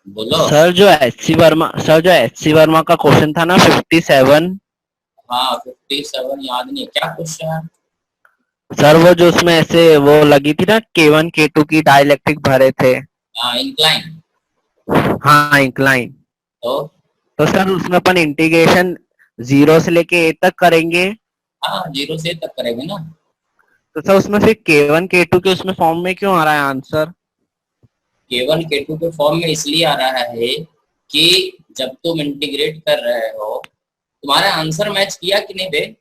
बोलो। सर जो H C Verma का क्वेश्चन था ना 57। हाँ 57 याद नहीं है, क्या क्वेश्चन है? सर वो जो उसमें ऐसे वो लगी थी ना K1 K2 की डाइलेक्ट्रिक भरे थे। हाँ इंक्लाइन। हाँ इंक्लाइन। तो तो सर उसमें अपन इंटीग्रेशन 0 से लेके ए तक करेंगे। हाँ 0 से तक करेंगे ना। तो सर उसमें फिर K1 K2 के उसमें फॉर्म में क्यों आ रहा है आंसर? K1 K2 के फॉर्म में इसलिए आ रहा है कि जब तुम इंटीग्रेट कर रहे हो, तुम्हारा आंसर मैच किया कि नहीं बे?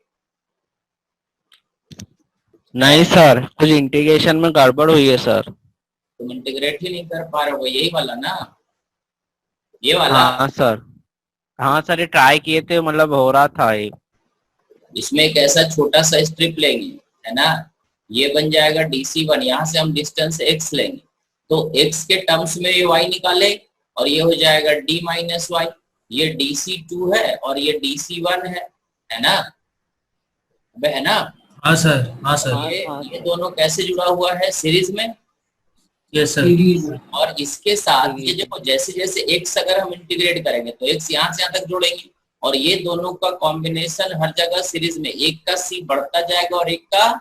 नहीं सर, कुछ इंटीग्रेशन में गड़बड़ हुई है सर। तुम इंटीग्रेट ही नहीं कर पा रहे हो, यही वाला ना, ये वाला। हाँ सर। हाँ सर, ये ट्राई किए थे, मतलब हो रहा था ये। इसमें एक ऐसा छोटा सा स्ट्रिप लेंगे, है ना, ये बन जाएगा DC1, यहाँ से हम डिस्टेंस x लेंगे, तो x के टर्म्स में ये y निकाले और ये हो जाएगा d माइनस वाई। ये DC2 है और ये DC1 है ना? अबे है ना? हाँ सर, हाँ सर। ये दोनों कैसे जुड़ा हुआ है? सीरीज में। Yes sir. और इसके साथ ये जो जैसे जैसे x अगर हम इंटीग्रेट करेंगे तो x यहाँ से यहाँ तक जोड़ेंगे, और ये दोनों का कॉम्बिनेशन हर जगह सीरीज में, एक का c बढ़ता जाएगा और एक का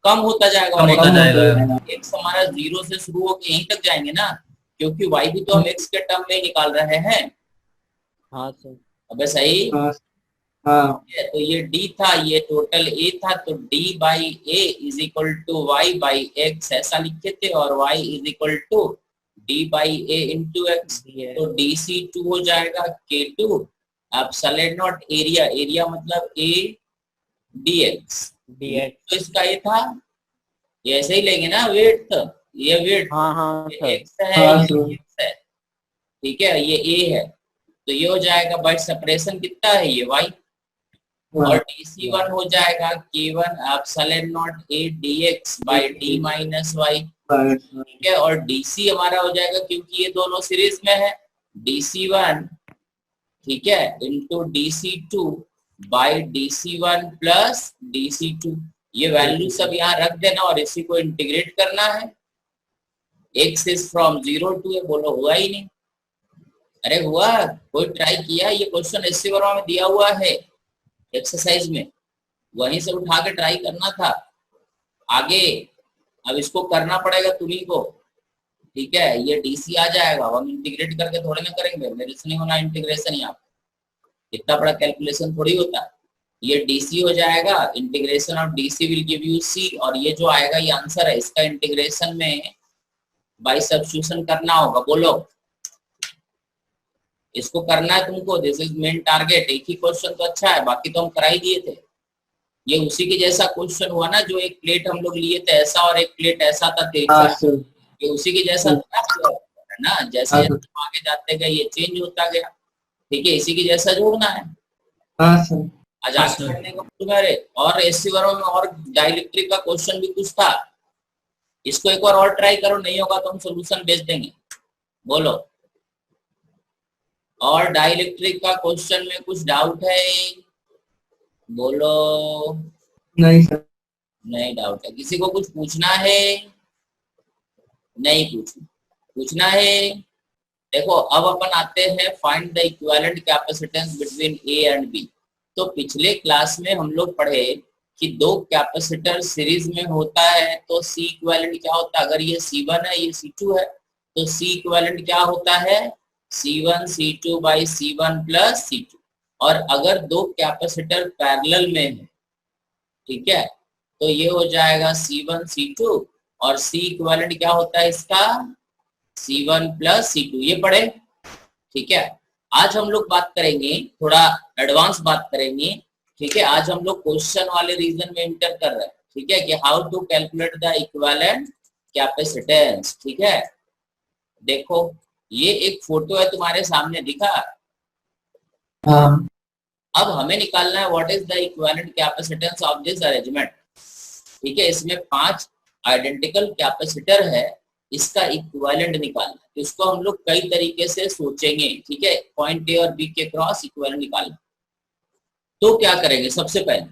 कम होता जाएगा, और x हमारा 0 से शुरू होकर यहीं तक जाएंगे ना, क्योंकि y भी तो हम x के टर्म में ही निकाल रहे हैं। हाँ सर। अबे सही। हाँ तो ये d था, ये टोटल a था, तो d by A is equal to Y by X ऐसा लिखे थे, और y is equal to d by A into X, तो DC2 हो जाएगा K2 epsilon naught area, area मतलब a dx। तो इसका ये था, ये ऐसे ही लेंगे ना वेट, ये वेट हाँ हाँ सर। एक्स है, ये x है, ठीक है, ये a है, तो ये हो जाएगा बाय सेपरेशन कितना है, ये y, और DC1 हो जाएगा K1 epsilon naught a dx by d minus Y, ठीक है, और DC हमारा हो जाएगा क्योंकि ये दोनों सीरीज में है, DC1, ठीक है, into DC2 by DC1 plus DC2। ये वैल्यू सब यहाँ रख देना और इसी को इंटीग्रेट करना है। x इज फ्रॉम 0 टू, बोलो हुआ ही नहीं? अरे हुआ, कोई ट्राई किया? ये क्वेश्चन एससी वर्मा में दिया हुआ है एक्सरसाइज में, वहीं से उठा के ट्राई करना था आगे। अब इसको करना पड़ेगा तुम्ही को, ठीक है, ये DC आ जाएगा, हम इंटीग्रेट करके थोड़े ना करेंगे, मेरे से नहीं होना इंटीग्रेशन, यहाँ इतना बड़ा कैलकुलेशन थोड़ी होता। ये DC हो जाएगा, integration of DC will give you C, और ये जो आएगा ये आंसर है, इसका इंटीग्रेशन में बाय सब्स्टिट्यूशन करना होगा। बोलो, इसको करना है तुमको, दिस इज मेन टारगेट। एक ही क्वेश्चन तो अच्छा है, बाकी तो हम करा ही दिए थे। ये उसी के जैसा क्वेश्चन हुआ ना, जो एक प्लेट हम लोग लिए थे ऐसा और एक प्लेट ऐसा था, ये उसी के जैसा है ना, जैसे आगे जाते गए ये चेंज होता गया, ठीक है, इसी के जैसा जोड़ना है। आज आगे बढ़ने को तुम्हारे, और एससी वर्मा में और डाइलेक्ट्रिक का क्वेश्चन भी कुछ था, इसको एक बार और ट्राई करो, नहीं होगा तो हम सोल्यूशन भेज देंगे। बोलो, और डाइलेक्ट्रिक का क्वेश्चन में कुछ डाउट है? बोलो। नहीं सर, नहीं डाउट है, किसी को कुछ पूछना है? नहीं पूछना है। देखो अब अपन आते हैं find the equivalent capacitance between A and B. तो पिछले क्लास में हम लोग पढ़े कि दो कैपेसिटर सीरीज में होता है तो C इक्विवेलेंट क्या होता है, अगर ये C1 है ये C2 है तो C इक्विवेलेंट क्या होता है, C1 C2 by C1 plus C2। और अगर दो कैपेसिटर पैरेलल में है, ठीक है, तो ये हो जाएगा C1 C2, और C इक्विवेलेंट क्या होता है इसका, C1 प्लस C2। ये पढ़े, ठीक है। आज हम लोग बात करेंगे, थोड़ा एडवांस बात करेंगे, ठीक है। आज हम लोग क्वेश्चन वाले रीजन में इंटर कर रहे हैं, ठीक है, कि how to calculate the equivalent capacitance, ठीक है। देखो ये एक फोटो है तुम्हारे सामने, दिखा? हाँ। अब हमें निकालना है what is the equivalent capacitance of this arrangement, ठीक है। इसमें 5 आइडेंटिकल कैपेसिटर है, इसका इक्विवेलेंट निकालना है। इसको हम लोग कई तरीके से सोचेंगे, ठीक है, पॉइंट ए और बी के क्रॉस इक्विवेलेंट निकालना। तो क्या करेंगे, सबसे पहले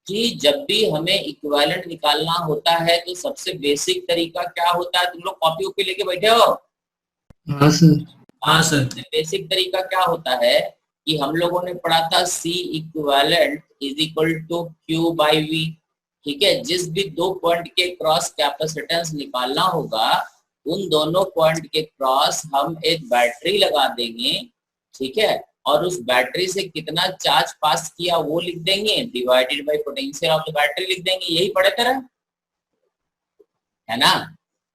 कि जब भी हमें इक्विवेलेंट निकालना होता है तो सबसे बेसिक तरीका क्या होता है, तुम लोग कॉपी वॉपी लेके बैठे हो? हाँ सर। हाँ सर। बेसिक तरीका क्या होता है कि हम लोगों ने पढ़ा था C equivalent is equal to Q by V। ठीक है, जिस भी दो पॉइंट के क्रॉस कैपेसिटेंस निकालना होगा उन दोनों पॉइंट के क्रॉस हम एक बैटरी लगा देंगे। ठीक है, और उस बैटरी से कितना चार्ज पास किया वो लिख देंगे, divided by potential of the battery लिख देंगे। यही पढ़े थे ना, है ना?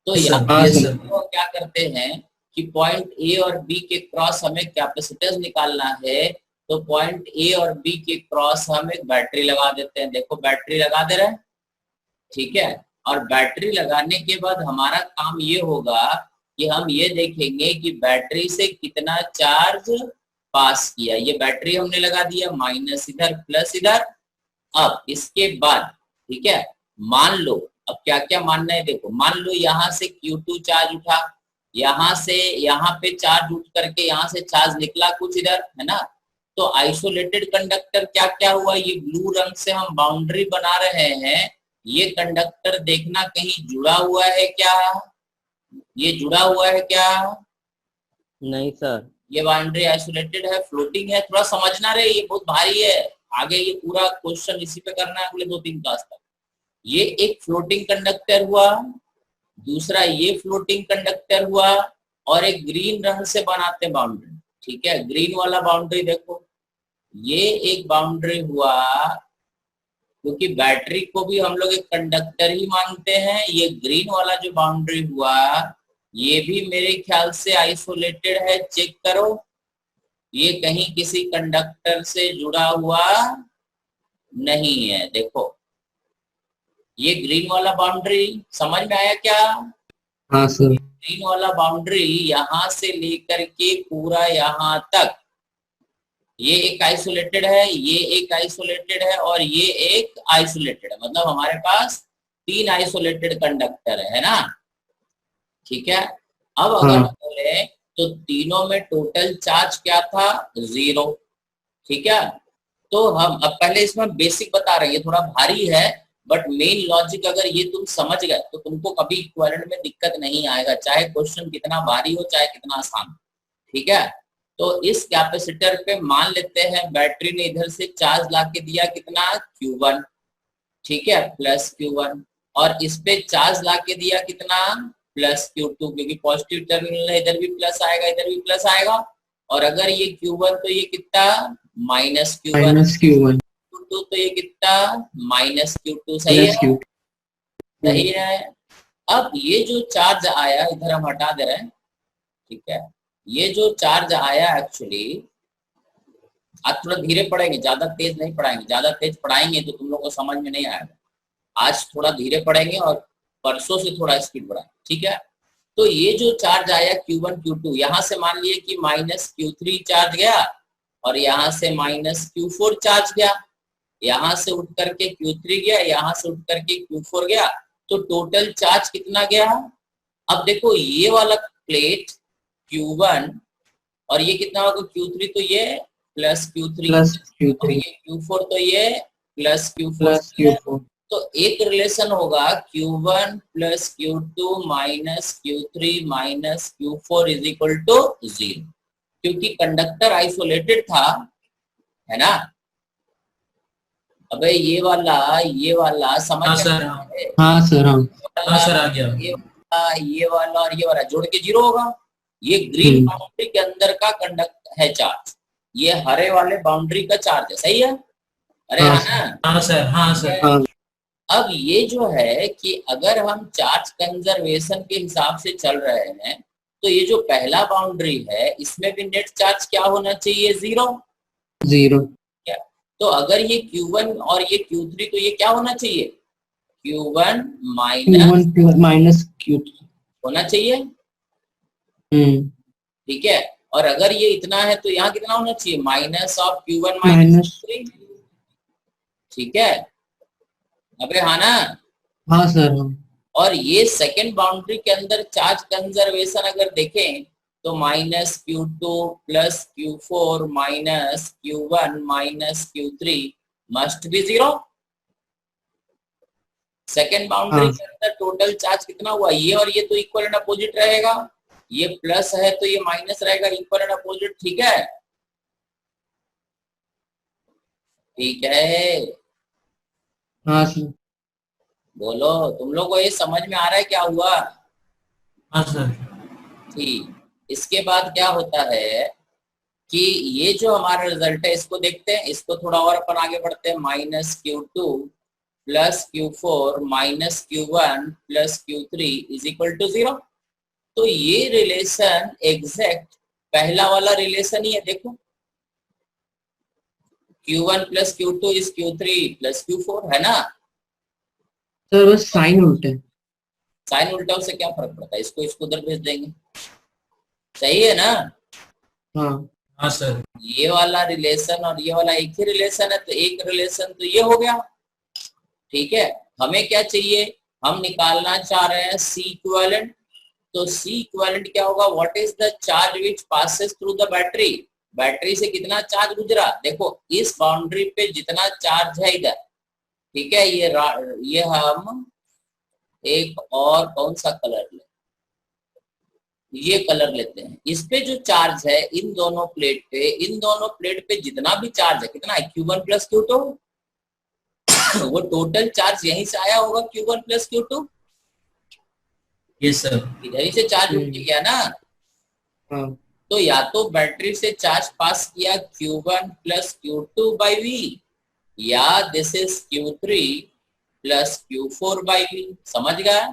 तो यहाँ यस सर। क्या करते हैं कि पॉइंट ए और बी के क्रॉस हमें कैपेसिटेंस निकालना है, तो पॉइंट ए और बी के क्रॉस हम एक बैटरी लगा देते हैं। देखो बैटरी लगा दे रहे हैं, ठीक है। और बैटरी लगाने के बाद हमारा काम ये होगा कि हम ये देखेंगे कि बैटरी से कितना चार्ज पास किया। ये बैटरी हमने लगा दिया, माइनस इधर प्लस इधर। अब इसके बाद ठीक है, मान लो अब क्या क्या मानना है, देखो मान लो यहाँ से Q2 चार्ज उठा, यहाँ से यहाँ पे चार्ज उठ करके यहाँ से चार्ज निकला कुछ इधर, है ना? तो आइसोलेटेड कंडक्टर क्या क्या हुआ, ये ब्लू रंग से हम बाउंड्री बना रहे हैं। ये कंडक्टर देखना कहीं जुड़ा हुआ है क्या? ये जुड़ा हुआ है क्या? नहीं सर। ये बाउंड्री आइसोलेटेड है, फ्लोटिंग है। थोड़ा समझना रे, ये बहुत भारी है। आगे ये पूरा क्वेश्चन इसी पे करना है अगले 2-3 क्लास तक। ये एक फ्लोटिंग कंडक्टर हुआ, दूसरा ये फ्लोटिंग कंडक्टर हुआ, और एक ग्रीन रंग से बनाते हैं बाउंड्री। ठीक है, ग्रीन वाला बाउंड्री देखो, ये एक बाउंड्री हुआ, क्योंकि बैटरी को भी हम लोग एक कंडक्टर ही मानते हैं। ये ग्रीन वाला जो बाउंड्री हुआ ये भी मेरे ख्याल से आइसोलेटेड है, चेक करो। ये कहीं किसी कंडक्टर से जुड़ा हुआ नहीं है। देखो ये ग्रीन वाला बाउंड्री समझ में आया क्या? हाँ सर। ग्रीन वाला बाउंड्री यहाँ से लेकर के पूरा यहाँ तक, ये एक आइसोलेटेड है, ये एक आइसोलेटेड है, और ये एक आइसोलेटेड है। मतलब हमारे पास 3 आइसोलेटेड कंडक्टर है ना? ठीक है, अब अगर हम बोले तो तीनों में टोटल चार्ज क्या था? 0। ठीक है, तो हम अब पहले इसमें बेसिक बता रहे हैं, ये थोड़ा भारी है बट मेन लॉजिक अगर ये तुम समझ गए तो तुमको कभी इक्विवेलेंट में दिक्कत नहीं आएगा, चाहे क्वेश्चन कितना भारी हो चाहे कितना आसान। ठीक है, तो इस कैपेसिटर पे मान लेते हैं बैटरी ने इधर से चार्ज लाके दिया कितना? Q1। ठीक है, प्लस Q1, और इस पे चार्ज लाके दिया कितना? प्लस Q2, क्योंकि पॉजिटिव टर्मिनल है, इधर भी प्लस आएगा इधर भी प्लस आएगा। और अगर ये Q1 तो ये कितना? माइनस Q1, Q2 तो ये कितना? Minus Q2। सही है, सही है। अब ये जो चार्ज आया इधर हम हटा दे रहे हैं। ठीक है, ये जो चार्ज आया एक्चुअली, आज थोड़ा धीरे पढ़ेंगे, ज्यादा तेज नहीं पढ़ाएंगे। ज्यादा तेज पढ़ाएंगे तो तुम लोग को समझ में नहीं आएगा। आज थोड़ा धीरे पढ़ेंगे और परसों से थोड़ा स्पीड बढ़ाएंगे। ठीक है, तो ये जो चार्ज आया Q1 Q2, यहाँ से मान लिए कि माइनस Q3 चार्ज गया, और यहाँ से माइनस Q4 चार्ज गया, यहाँ से उठ करके Q3 गया, यहाँ से उठ करके Q4 गया। तो टोटल चार्ज कितना गया? अब देखो ये वाला प्लेट Q1 और ये कितना होगा? Q3, तो ये प्लस Q3, और ये Q4 तो ये प्लस Q4। तो एक रिलेशन होगा Q1 plus Q2 minus Q3 minus Q4 is equal to 0, क्योंकि कंडक्टर आइसोलेटेड था, है ना? अबे ये वाला समझ में? हाँ सर। आ गया। ये वाला और ये वाला जोड़ के 0 होगा। ये ग्रीन बाउंड्री के अंदर का कंडक्टर है चार्ज, ये हरे वाले बाउंड्री का चार्ज है। सही है? अरे हाँ ना? हाँ सर, हाँ सर। अब ये जो है कि अगर हम चार्ज कंजर्वेशन के हिसाब से चल रहे हैं तो ये जो पहला बाउंड्री है इसमें भी नेट चार्ज क्या होना चाहिए? 0। तो अगर ये Q1 और ये Q3 तो ये क्या होना चाहिए? Q1 माइनस Q3 होना चाहिए। ठीक है, और अगर ये इतना है तो यहाँ कितना होना चाहिए? Minus of Q1 minus Q3। ठीक है, अबे हाँ ना? हाँ सर। और ये सेकेंड बाउंड्री के अंदर चार्ज कंजर्वेशन अगर देखें तो minus Q2 plus Q4 minus Q1 minus Q3 must be 0। Second boundary के अंदर टोटल चार्ज कितना हुआ? ये और ये तो इक्वल एंड अपोजिट रहेगा, ये प्लस है तो ये माइनस रहेगा, इक्वल एंड अपोजिट, ठीक है? ठीक है, हाँ सर। बोलो तुम लोग को ये समझ में आ रहा है क्या हुआ? हाँ सर। ठीक, इसके बाद क्या होता है कि ये जो हमारा रिजल्ट है इसको देखते हैं, इसको थोड़ा और अपन आगे बढ़ते हैं। -Q2 plus Q4 minus Q1 plus Q3 is equal to 0। तो ये रिलेशन एग्जैक्ट पहला वाला रिलेशन ही है, देखो Q1 plus Q2 is Q3 plus Q4, है ना? सर बस साइन उल्टे हैं। साइन उल्टा से क्या फर्क पड़ता है, इसको इसको उधर भेज देंगे, सही है ना? हाँ हाँ सर। ये वाला रिलेशन और ये वाला एक ही रिलेशन है, तो एक रिलेशन तो ये हो गया, ठीक है? हमें क्या चाहिए, हम निकालना चाह रहे हैं C इक्विवेलेंट। तो C इक्विवेलेंट क्या होगा, what is the charge which passes through the battery, battery से कितना चार्ज गुजरा, देखो इस बाउंड्री पे जितना चार्ज है इधर, ठीक है? ये हम एक और कौन सा कलर ले, ये कलर लेते हैं, इस पे जो चार्ज है इन दोनों प्लेट पे जितना भी चार्ज है, कितना है, Q1 प्लस Q2, वो टोटल चार्ज यहीं से आया होगा, Q1 plus Q2, yes sir. इधर ही से चार्ज उठ गया ना। हाँ तो या तो बैटरी से चार्ज पास किया Q1 plus Q2 by V, या this is Q3 plus Q4 by V, समझ गया?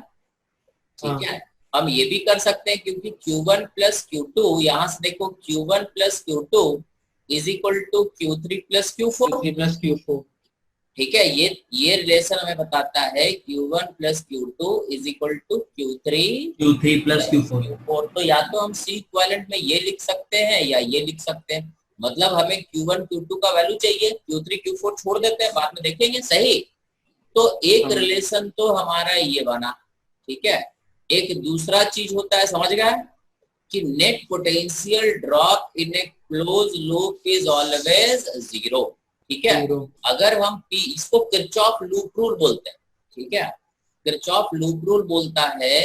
ठीक है, हम ये भी कर सकते हैं क्योंकि Q1 प्लस Q2, यहाँ से देखो Q1 plus Q2 is equal to Q3 plus Q4, plus Q4। ठीक है? ये रिलेशन हमें बताता है Q1 plus Q2 is equal to Q3 plus Q4। तो या तो हम C इक्विवेलेंट में ये लिख सकते हैं या ये लिख सकते हैं, मतलब हमें Q1 Q2 का वैल्यू चाहिए, Q3 Q4 छोड़ देते हैं, बाद में देखेंगे, सही? तो एक रिलेशन तो हमारा ये बना, ठीक है? एक दूसरा चीज होता है, समझ गए, कि net potential drop in A close loop is always 0, ठीक है? अगर हम इसको किरचॉफ लूप रूल बोलते हैं, ठीक है? किरचॉफ लूप रूल बोलता है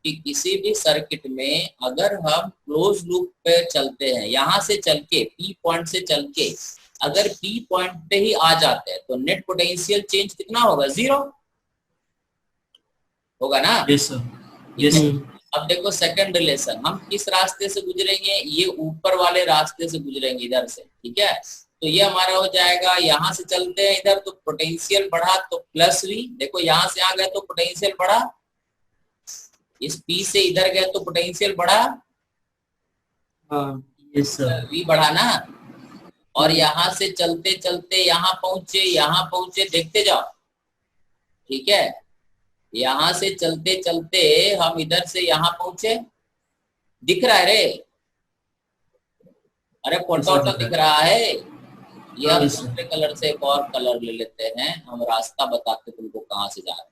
कि किसी भी सर्किट में अगर हम क्लोज लूप पे चलते हैं, यहां से चल के P पॉइंट से चल के अगर P पॉइंट पे ही आ जाते हैं तो नेट पोटेंशियल चेंज कितना होगा, 0 होगा ना? Yes sir. यस। अब देखो सेकंड रिलेशन, हम किस रास्ते से गुजरेंगे, ये ऊपर वाले रास्ते से गुजरेंगे, इधर से, ठीक है? तो ये हमारा हो जाएगा, यहाँ से चलते हैं इधर तो पोटेंशियल बढ़ा तो प्लस V, देखो यहाँ से आ गए तो पोटेंशियल बढ़ा, इस P से इधर गए तो पोटेंशियल बढ़ा, यस सर। V बढ़ा ना, और यहाँ से चलते चलते यहाँ पहुंचे, देखते जाओ, ठीक है? यहाँ से चलते चलते हम इधर से यहाँ पहुंचे, दिख रहा है रे, अरे पोटा दिख रहा है। ये हम दूसरे कलर से एक और कलर ले लेते हैं, हम रास्ता बताते तुमको कहाँ से जा रहे हैं।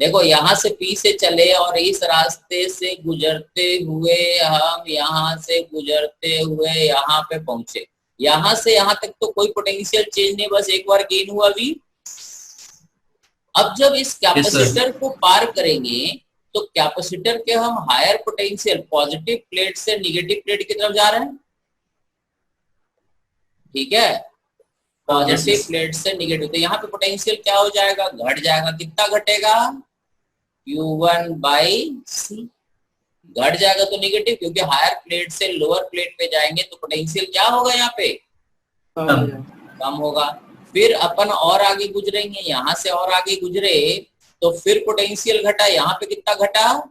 देखो यहाँ से P से चले और इस रास्ते से गुजरते हुए हम यहाँ से गुजरते हुए यहाँ पे पहुंचे, यहाँ से यहाँ तक तो कोई पोटेंशियल चेंज नहीं, बस एक बार गेन हुआ V। अब जब इस कैपेसिटर को पार करेंगे तो कैपेसिटर के हम हायर पोटेंशियल पॉजिटिव प्लेट से निगेटिव प्लेट की तरफ जा रहे हैं, ठीक है? पॉजिटिव प्लेट से निगेटिव, तो यहाँ पे पोटेंशियल क्या हो जाएगा, घट जाएगा, कितना घटेगा, Q1 बाई C, घट जाएगा तो निगेटिव, क्योंकि हायर प्लेट से लोअर प्लेट पे जाएंगे तो पोटेंशियल क्या होगा, यहाँ पे कम होगा। फिर अपन और आगे गुजरेंगे, यहाँ से और आगे गुजरे तो फिर पोटेंशियल घटा, यहाँ पे कितना घटा,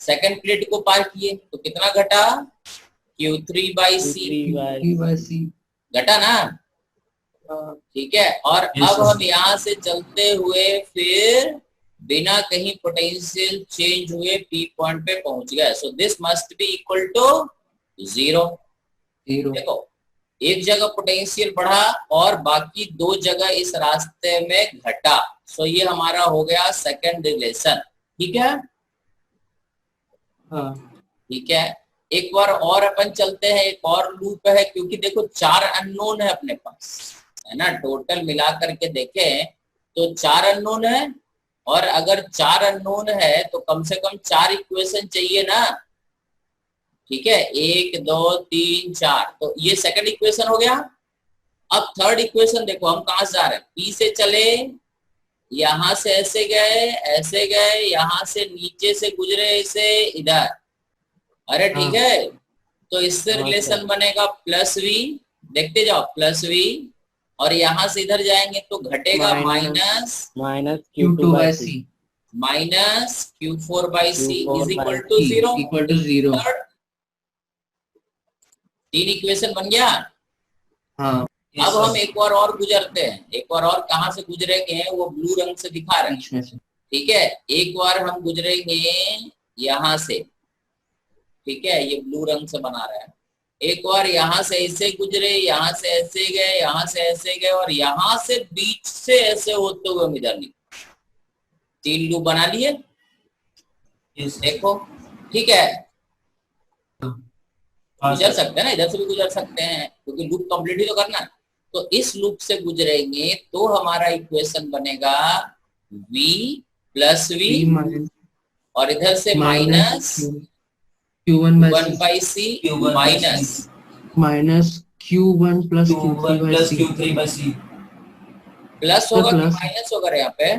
सेकंड प्लेट को पार किए तो कितना घटा, Q3 बाई C घटा ना, ठीक है? और अब हम यहाँ से चलते हुए फिर बिना कहीं पोटेंशियल चेंज हुए P पॉइंट पे पहुंच गए, so this must be equal to 0। देखो एक जगह पोटेंशियल बढ़ा और बाकी दो जगह इस रास्ते में घटा, सो ये हमारा हो गया सेकंड रिलेशन, ठीक है? ठीक है, एक बार और अपन चलते हैं, एक और लूप है, क्योंकि देखो 4 अननोन है अपने पास, है ना? टोटल मिला करके देखें तो 4 अननोन है, और अगर 4 अननोन है तो कम से कम 4 इक्वेशन चाहिए ना, ठीक है, 1 2 3 4, तो ये सेकंड इक्वेशन हो गया। अब थर्ड इक्वेशन देखो, हम कहां से जा रहे हैं, पी से चले, यहां से ऐसे गए, यहां से नीचे से गुजरे ऐसे इधर, अरे ठीक हाँ। है, तो इससे हाँ, रिलेशन सर। बनेगा प्लस वी, देखते जाओ प्लस वी, और यहां से इधर जाएंगे तो घटेगा minus minus Q2 by C minus Q4 by C Q4 is equal by to C 0। equal to 0। Third 3 equation बन गया। हाँ Yes, अब sir. हम एक और गुजरते हैं, एक बार और कहां से गुजरेंगे हैं वो ब्लू रंग से दिखा रहे हैं, बीच में से। ठीक है, एक बार हम गुजरेंगे यहां से, ठीक है, ये ब्लू रंग से बना रहा है, एक बार यहाँ से ऐसे गुजरे, यहाँ से ऐसे गए, यहाँ से ऐसे गए, और यहाँ से बीच से ऐसे होते हुए हम इधर निकले, 3 लूप बना लिए। Yes, sir. देखो ठीक है, हाँ, गुजर sir. सकते हैं ना, इधर से भी गुजर सकते हैं, क्योंकि लूप कंप्लीट ही तो करना है। तो इस लूप से गुजरेंगे तो हमारा इक्वेशन बनेगा v plus V V, minus और इधर से minus Q1 by 1 C by C Q1 by माइनस C. minus Q1 plus Q3 Q1 by plus C Q3 by C. Plus तो होगा कि प्लस माइनस होगा यहाँ पे,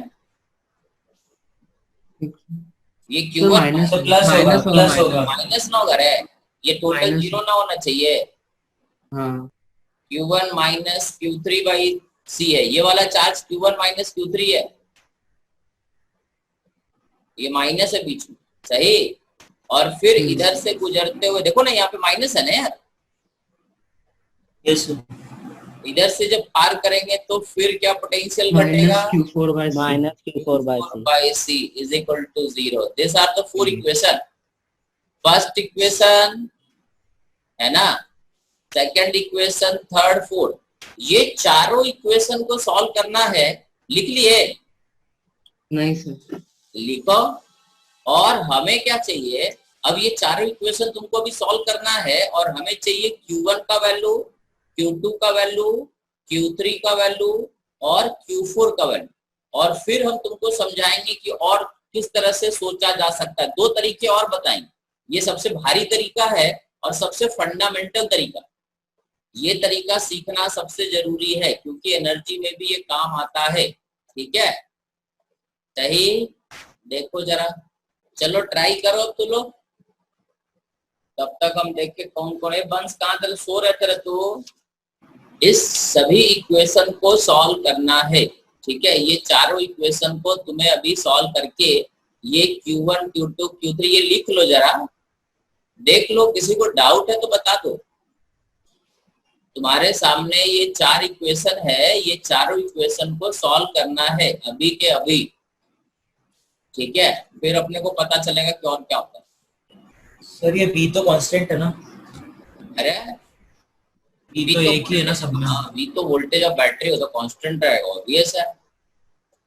ये तो Q1 माइनस तो प्लस होगा, माइनस प्लस होगा। माइनस ना होगा रे, ये टोटल माइनस। 0 ना होना चाहिए। हाँ Q1 माइनस Q3 बाई सी है, ये वाला चार्ज Q1 माइनस Q3 है, ये माइनस है बीच में, सही। और फिर इधर से गुजरते हुए देखो ना, यहाँ पे माइनस है ना यार, Yes, sir. इधर से जब पार करेंगे तो फिर क्या पोटेंशियल माइनस घटेगा, Q4 by C minus Q4 by C। by C is equal to 0। These are the 4 equation। First equation है ना, सेकंड इक्वेशन, थर्ड, फोर्थ, ये चारों इक्वेशन को सॉल्व करना है। लिख लिए? नहीं सर। लिखो। और हमें क्या चाहिए, अब ये चारों इक्वेशन तुमको अभी सॉल्व करना है, और हमें चाहिए Q1 का वैल्यू, Q2 का वैल्यू, Q3 का वैल्यू और Q4 का वैल्यू। और फिर हम तुमको समझाएंगे कि और किस तरह से सोचा जा सकता है। 2 तरीके और बताएंगे, ये सबसे भारी तरीका है और सबसे फंडामेंटल तरीका। ये तरीका सीखना सबसे जरूरी है, क्योंकि एनर्जी में भी ये काम आता है, ठीक है, सही। देखो जरा, चलो ट्राई करो तो लोग, तब तक हम देख के कौन कौन है। बंस कहाँ तक सो रहे थे तो इस सभी इक्वेशन को सॉल्व करना है, ठीक है। ये चारों इक्वेशन को तुम्हें अभी सॉल्व करके ये Q1 Q2 Q3 ये लिख लो, जरा देख लो, किसी को डाउट है तो बता दो। तुम्हारे सामने ये 4 इक्वेशन है, ये चारों इक्वेशन को सॉल्व करना है अभी के अभी, ठीक है। फिर अपने को पता चलेगा कि और क्या होता है। सर ये V तो कांस्टेंट है ना? अरे V तो एक ही है ना सब में? हाँ, V तो वोल्टेज ऑफ बैटरी होता, कांस्टेंट रहेगा, ऑब्वियस है।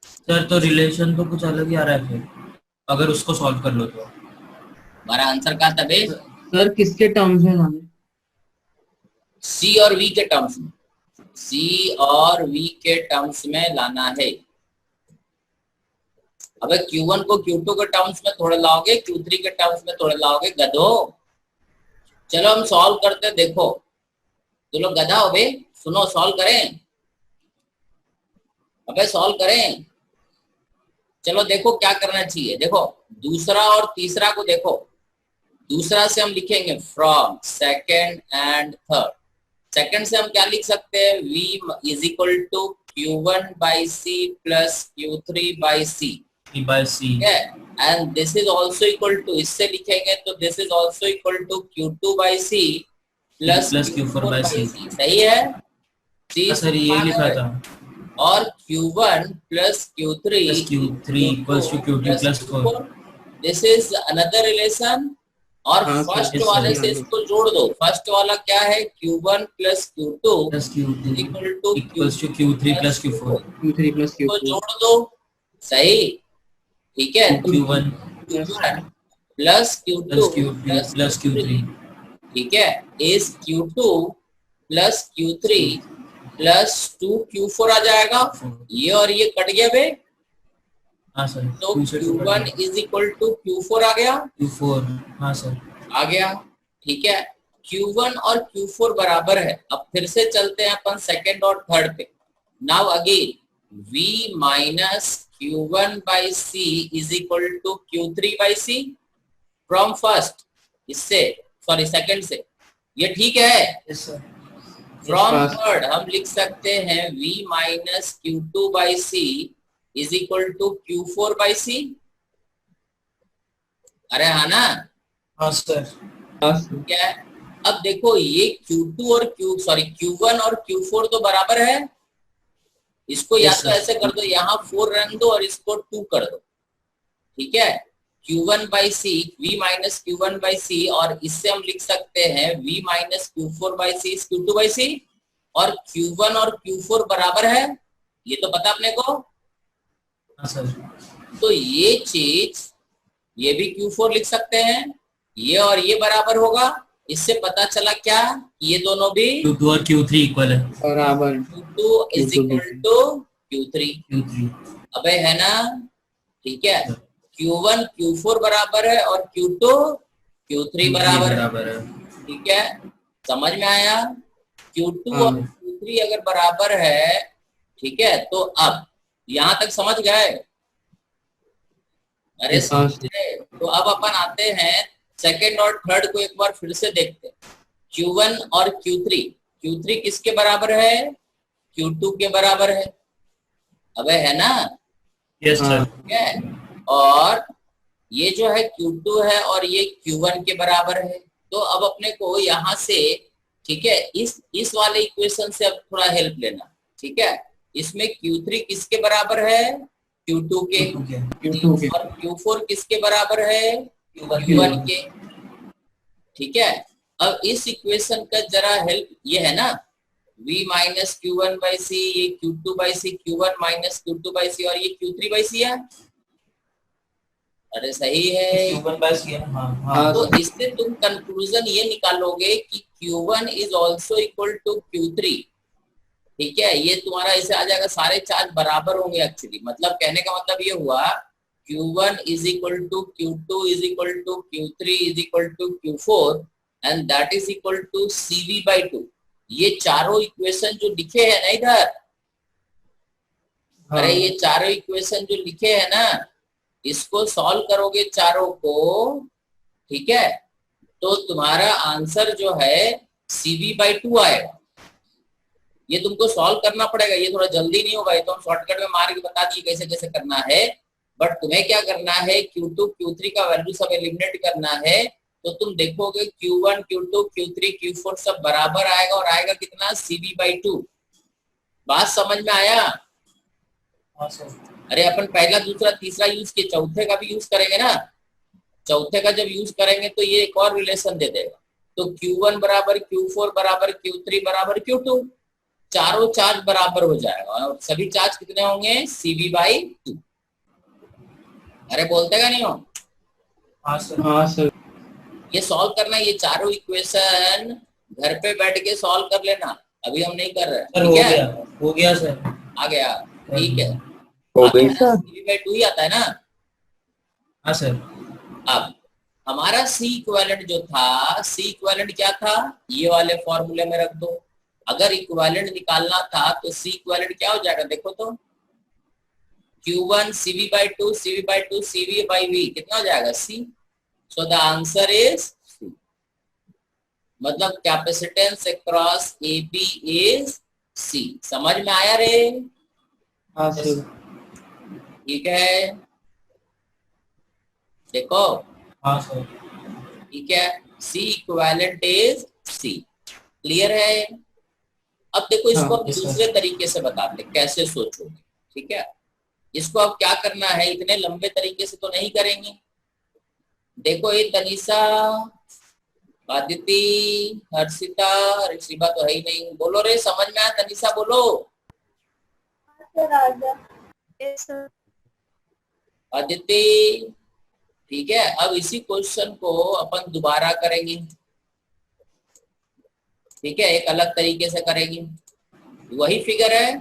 सर तो रिलेशन तो कुछ अलग ही आ रहा है फिर, अगर उसको सॉल्व कर लो तो। हमारा आंसर क्या था बे? सर किसके टर्म्स में लाने? C और V के टर्म्स में, C और V के टर्म्स में लाना है। अबे Q1 को Q2 के टर्म्स में थोड़े लाओगे, Q3 के टर्म्स में थोड़े लाओगे, गधो। चलो हम सॉल्व करते, देखो तो लोग गधा हो बे, सुनो सॉल्व करें, अबे सॉल्व करें। चलो देखो क्या करना चाहिए, देखो दूसरा और तीसरा को देखो। दूसरा से हम लिखेंगे from second and third. Second से हम क्या लिख सकते हैं, V is equal to Q1 by C plus Q3 by C, ठीक है। And this is also equal to, इससे लिखेंगे तो this is also equal to Q2 by C plus Q4 by C। सही है, सर ये लिखा था। और Q1 plus Q3 equals to Q2 plus 4। This is another relation. और हाँ, फर्स्ट yes, वाले sir. से इसको जोड़ दो। फर्स्ट वाला क्या है, Q1 plus Q2 plus Q2 equal to equals to Q3 plus Q4। Q3 plus को Q4 जोड़ दो, सही, ठीक है। Q1 plus Q2 plus Q3, ठीक है, इस Q2 plus Q3 plus 2 Q4 आ जाएगा। ये और ये कट गया बे, हाँ सर। तो Q1 is equal to Q4 आ गया, Q4, हाँ सर। आ गया, ठीक है। Q1 और Q4 बराबर है। अब फिर से चलते हैं अपन सेकंड और थर्ड पे। Now again V minus Q1 by C is equal to Q3 by C from first, इससे सॉरी सेकंड से, ये ठीक है। Yes sir. From Yes, third हम लिख सकते हैं V minus Q2 by C is equal to Q4 by C। अरे हाँ ना, हाँ सर। क्या है? अब देखो ये Q2 और Q1 और Q4 तो बराबर है। इसको या Yes, तो sir. ऐसे कर दो, यहाँ 4 रन दो और इसको 2 कर दो, ठीक है। Q1 by C, V minus Q1 by C, और इससे हम लिख सकते हैं V minus Q4 by C Q2 by C, और Q1 और Q4 बराबर है, ये तो पता अपने को। हाँ सर। तो ये चीज, ये भी Q4 लिख सकते हैं, ये और ये बराबर होगा। इससे पता चला क्या, ये दोनों भी Q2 और Q3 इक्वल है। बराबर। Q2 is equal to Q3। Q3 अबे है ना, ठीक है। Q1 Q4 बराबर है और Q2 Q3 बराबर है, ठीक है। समझ में आया? Q2 और हाँ। Q3 अगर बराबर है, ठीक है, तो अब यहां तक समझ गए? अरे Yes, sir. समझ गए? तो अब अपन आते हैं सेकंड और थर्ड को एक बार फिर से देखते हैं। Q1 और Q3 किसके बराबर है? Q2 के बराबर है। अबे है ना, यस सर। ठीक है। और ये जो है Q2 है और ये Q1 के बराबर है। तो अब अपने को यहाँ से, ठीक है, इस वाले इक्वेशन से अब थोड़ा हेल्प लेना, ठीक है। इसमें Q3 किसके बराबर है? Q2 के। Q2 के। और Q4 किसके बराबर है? Q1 Q1 के, ठीक है। अब इस इक्वेशन का जरा हेल्प, ये है ना V minus Q1 by C, ये Q2 by C, Q1 minus Q2 by C, और ये Q3 बाई सी है। अरे सही है। Q1 बाय C है। हाँ हाँ। तो इससे तुम कंक्लूजन ये निकालोगे कि Q1 is also equal to Q3, ठीक है। ये तुम्हारा ऐसे आ जाएगा, सारे चार्ज बराबर होंगे एक्चुअली। मतलब कहने का मतलब ये हुआ Q1 is equal to Q2 is equal to Q3 is equal to Q4 and that is equal to CV by 2। ये चारों इक्वेशन जो लिखे हैं ना इधर, अरे ये चारों इक्वेशन जो लिखे हैं ना, इसको सॉल्व करोगे चारों को, ठीक है, तो तुम्हारा आंसर जो है CV बाई 2 आएगा। ये तुमको सॉल्व करना पड़ेगा, ये थोड़ा जल्दी नहीं होगा, ये तो हम शॉर्टकट में मार के बता दिए कैसे कैसे करना है। बट तुम्हें क्या करना है, Q2 Q3 का वैल्यू सब एलिमिनेट करना है। तो तुम देखोगे Q1 Q2 Q3 Q4 सब बराबर आएगा, और आएगा कितना? CV by 2। बात समझ में आया? हाँ सर। अरे अपन पहला दूसरा तीसरा यूज किए, चौथे का भी यूज करेंगे ना। चौथे का जब यूज करेंगे तो ये एक और रिलेशन दे देगा। तो Q1 बराबर Q4 बराबर Q3 बराबर Q2, चारों चार्ज बराबर हो जाएगा, और सभी चार्ज कितने होंगे? CV by 2। अरे बोलते का नहीं हो? हाँ सर। हाँ सर। ये सॉल्व करना, ये चारों इक्वेशन घर पे बैठ के सॉल्व कर लेना, अभी हम नहीं कर रहे, सर हो ठीक है। गया, हो गया सर। आ गया, ठीक है। हो आता गई है ना, सर। CV बाई 2 ही आता है ना। हाँ सर। अब हमारा C इक्विवेलेंट जो था, C इक्विवेलेंट क्या था? ये वाले फॉर्मूले में रख दो। अगर इक्विवेलेंट निकालना था तो C इक्विवेलेंट क्या हो जाएगा, देखो तो। Q1 CV by 2 CV by 2 CV by V कितना हो जाएगा? C। So the answer is C। मतलब capacitance across AB is C। समझ में आया रे? हाँ सर। ठीक है, देखो, हाँ सर। ठीक है। C equivalent is C। Clear है? अब देखो इसको हाँ, हम yes, sir. दूसरे तरीके से बताते हैं, कैसे सोचोगे, ठीक है। इसको अब क्या करना है, इतने लंबे तरीके से तो नहीं करेंगे। देखो ये तनीषा, आदिति, हर्षिता, ऋषिबा तो है ही नहीं, बोलो रे, समझ में आया? तनीषा बोलो। आदिति, ठीक है। अब इसी क्वेश्चन को अपन दोबारा करेंगे, ठीक है, एक अलग तरीके से करेंगे। वही फिगर है,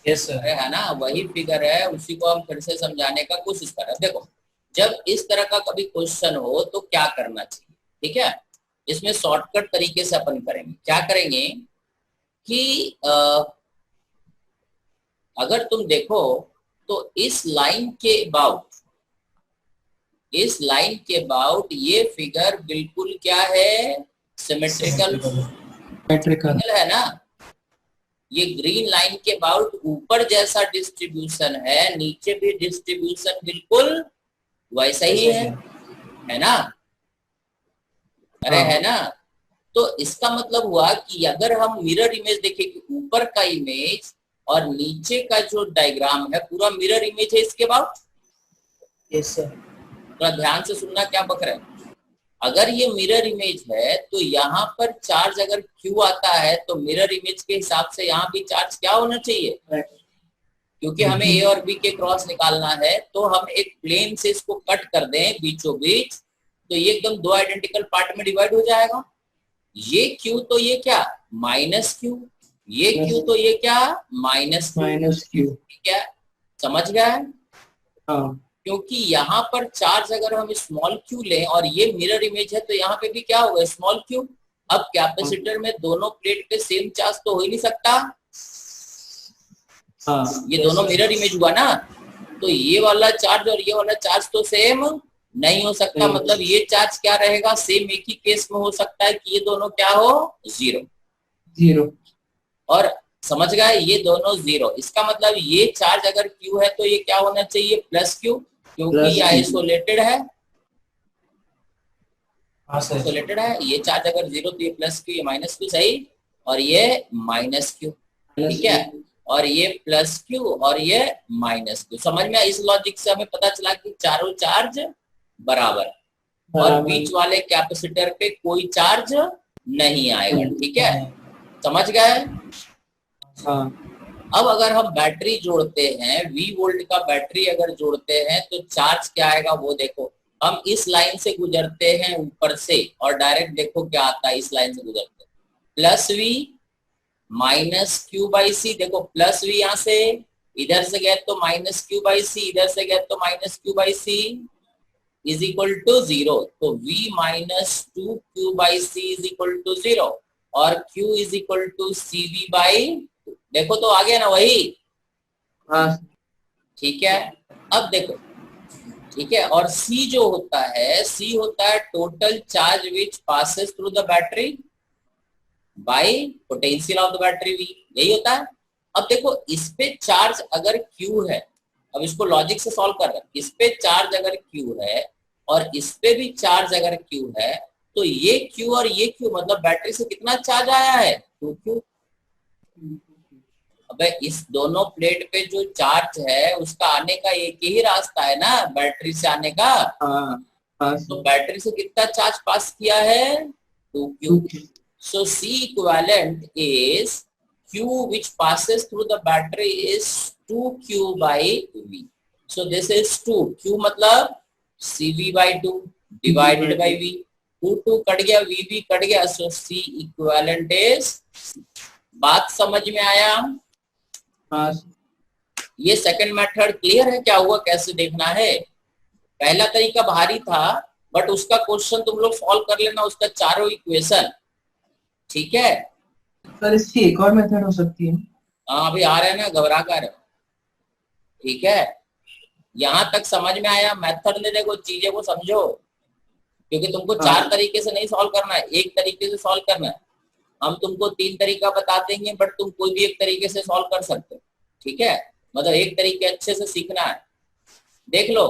यस सर। अरे है ना, वही फिगर है, उसी को हम फिर से समझाने का कोशिश कर रहे हैं। देखो, जब इस तरह का कभी क्वेश्चन हो तो क्या करना चाहिए, ठीक है। इसमें शॉर्टकट तरीके से अपन करेंगे, क्या करेंगे कि अगर तुम देखो तो इस लाइन के अबाउट ये फिगर बिल्कुल क्या है, सिमेट्रिकल मेट्रिकल है ना। ये ग्रीन लाइन के अबाउट ऊपर जैसा डिस्ट्रीब्यूशन है, नीचे भी डिस्ट्रीब्यूशन बिल्कुल वैसा ही है ना। अरे है ना। तो इसका मतलब हुआ कि अगर हम मिरर इमेज देखें कि ऊपर का इमेज और नीचे का जो डायग्राम है पूरा मिरर इमेज है इसके बाद। Yes sir. थोड़ा ध्यान से सुनना क्या बक रहा है। अगर ये मिरर इमेज है तो यहाँ पर चार्ज अगर Q आता है तो मिरर इमेज के हिसाब से यहाँ भी चार्ज क्या होना चाहिए, क्योंकि हमें A और B के क्रॉस निकालना है। तो हम एक प्लेन से इसको कट कर दें बीचों बीच, तो ये एकदम दो आइडेंटिकल पार्ट में डिवाइड हो जाएगा। ये Q तो ये क्या माइनस Q, ये Q तो ये क्या माइनस Q। ठीक है, समझ गया है। हाँ क्योंकि यहाँ पर चार्ज अगर हम स्मॉल q लें और ये मिरर इमेज है तो यहाँ पे भी क्या होगा स्मॉल q। अब कैपेसिटर में दोनों प्लेट पे सेम चार्ज तो हो ही नहीं सकता। हाँ ये दोनों मिरर इमेज हुआ ना, तो ये वाला चार्ज और ये वाला चार्ज तो सेम नहीं हो सकता। मतलब ये चार्ज क्या रहेगा, सेम एक ही केस में हो सकता है कि ये दोनों क्या हो जीरो। और समझ गए, ये दोनों जीरो। इसका मतलब ये चार्ज अगर Q है तो ये क्या होना चाहिए प्लस Q, क्योंकि ये आइसोलेटेड है। आइसोलेटेड है। ये चार्ज अगर जीरो तो ये प्लस Q, ये माइनस Q, सही। और ये माइनस Q, ठीक है। और ये प्लस Q और ये माइनस Q। समझ में, इस लॉजिक से हमें पता चला कि चारों चार्ज बराबर और बीच वाले कैपेसिटर पे कोई चार्ज नहीं आएगा, ठीक है। समझ गए। हाँ। अब अगर हम बैटरी जोड़ते हैं, V वोल्ट का बैटरी अगर जोड़ते हैं तो चार्ज क्या आएगा वो देखो। हम इस लाइन से गुजरते हैं ऊपर से और डायरेक्ट देखो क्या आता है। इस लाइन से गुजरते plus V minus Q by C. देखो प्लस V यहाँ से इधर से गए तो माइनस Q बाई सी, इधर से गए तो minus Q by C is equal to zero. तो V minus 2Q by C is equal to zero और Q is equal to CV by, देखो तो आ गया ना वही। हाँ ठीक है। अब देखो, ठीक है। और C जो होता है, C होता है total charge which passes through the battery bye potential of the battery V, यही होता है। अब देखो इस पे चार्ज अगर Q है, अब इसको लॉजिक से सॉल्व कर रहे हैं। इस पे चार्ज अगर Q है और इस पे भी चार्ज अगर Q है तो ये Q और ये Q मतलब बैटरी से कितना चार्ज आया है 2Q। अबे इस दोनों प्लेट पे जो चार्ज है उसका आने का एक ही रास्ता है ना, बैटरी से आने का। तो बैटरी से कितना चार्ज पास किया है 2Q। So C equivalent is Q which passes through the battery is 2Q by V. So this is 2 Q मतलब CV by 2 divided by V। 2 cut गया, V भी कट गया। So C equivalent is, बात समझ में आया। हाँ। ये सेकंड मेथड क्लियर है क्या हुआ, कैसे देखना है। पहला तरीका भारी था बट उसका क्वेश्चन तुम लोग सॉल्व कर लेना, उसका चारों इक्वेशन, ठीक है। सर इसकी एक और मेथड हो सकती है। हाँ अभी आ रहे हैं ना, घबरा कर, ठीक है। यहाँ तक समझ में आया। मेथड ले देखो, चीजें को समझो, क्योंकि तुमको चार तरीके से नहीं सॉल्व करना है, एक तरीके से सॉल्व करना है। हम तुमको 3 तरीका बता देंगे बट तुम कोई भी एक तरीके से सॉल्व कर सकते हो, ठीक है। मतलब एक तरीके अच्छे से सीखना है। देख लो।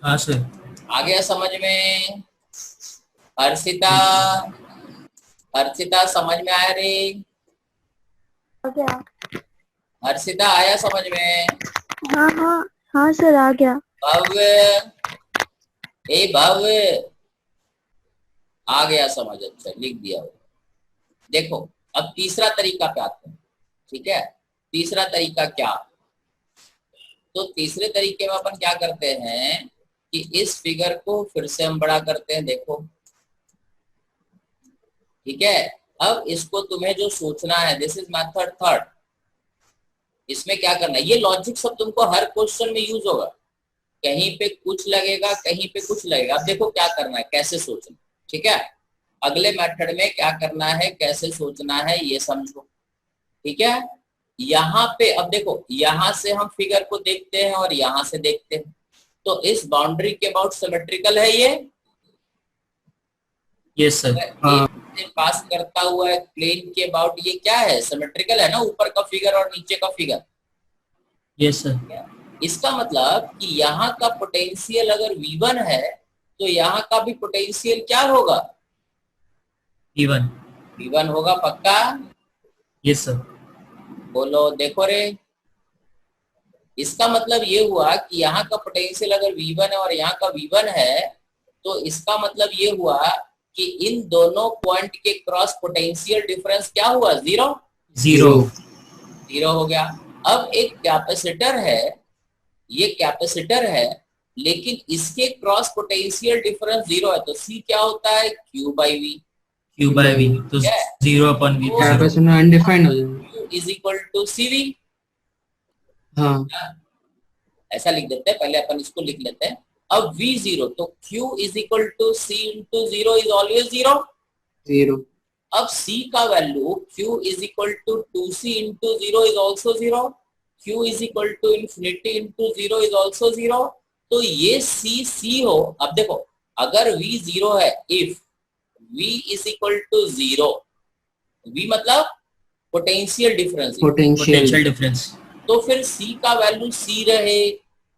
हाँ सर। आ गया समझ में। हर्षिता, हर्षिता समझ में आया रे। आ गया। हर्षिता आया समझ में। हाँ हाँ हाँ सर आ गया। भव्य, ए भव्य आ गया समझ, अच्छा लिख दिया। देखो अब तीसरा तरीका पे आते हैं, ठीक है। तीसरा तरीका क्या, तो तीसरे तरीके में अपन क्या करते हैं कि इस फिगर को फिर से हम बड़ा करते हैं, देखो ठीक है। अब इसको तुम्हें जो सोचना है, दिस इज मेथड थर्ड। इसमें क्या करना है, ये लॉजिक सब तुमको हर क्वेश्चन में यूज होगा, कहीं पे कुछ लगेगा, कहीं पे कुछ लगेगा। अब देखो क्या करना है, कैसे सोचना, ठीक है। अगले मेथड में क्या करना है, कैसे सोचना है, ये समझो, ठीक है। यहाँ पे अब देखो, यहाँ से हम फिगर को देखते हैं और यहाँ से देखते हैं, तो इस बाउंड्री के अबाउट सिमेट्रिकल है ये। Yes sir. हाँ। पास करता हुआ है प्लेन के अबाउट, ये क्या है, सिमेट्रिकल है ना, ऊपर का फिगर और नीचे का फिगर। Yes sir. इसका मतलब कि यहाँ का पोटेंशियल अगर V1 है तो यहाँ का भी पोटेंशियल क्या होगा, इवन। V1 होगा पक्का। Yes sir. बोलो देखो रे, इसका मतलब ये हुआ कि यहाँ का पोटेंशियल अगर V1 है और यहाँ का V1 है, तो इसका मतलब ये हुआ कि इन दोनों पॉइंट के क्रॉस पोटेंशियल डिफरेंस क्या हुआ, जीरो। जीरो हो गया। अब एक कैपेसिटर है, ये कैपेसिटर है, लेकिन इसके क्रॉस पोटेंशियल डिफरेंस जीरो है, तो C क्या होता है, Q by V। Q by V, तो 0/V। कैपेसिटर अनडिफाइंड हो जाएगा। Q is equal to CV। हाँ। ऐसा लिख देते हैं, पहले अपन इसको लिख लेते हैं। अब V0, तो Q इज इक्वल टू C into zero is always zero. Zero. अब C का value Q is equal to 2C into zero is also zero. Q is equal to infinity into zero is also zero. तो ये C हो। अब देखो, अगर V zero है, if V is equal to zero, V मतलब potential difference, potential difference, तो फिर C का वैल्यू C रहे,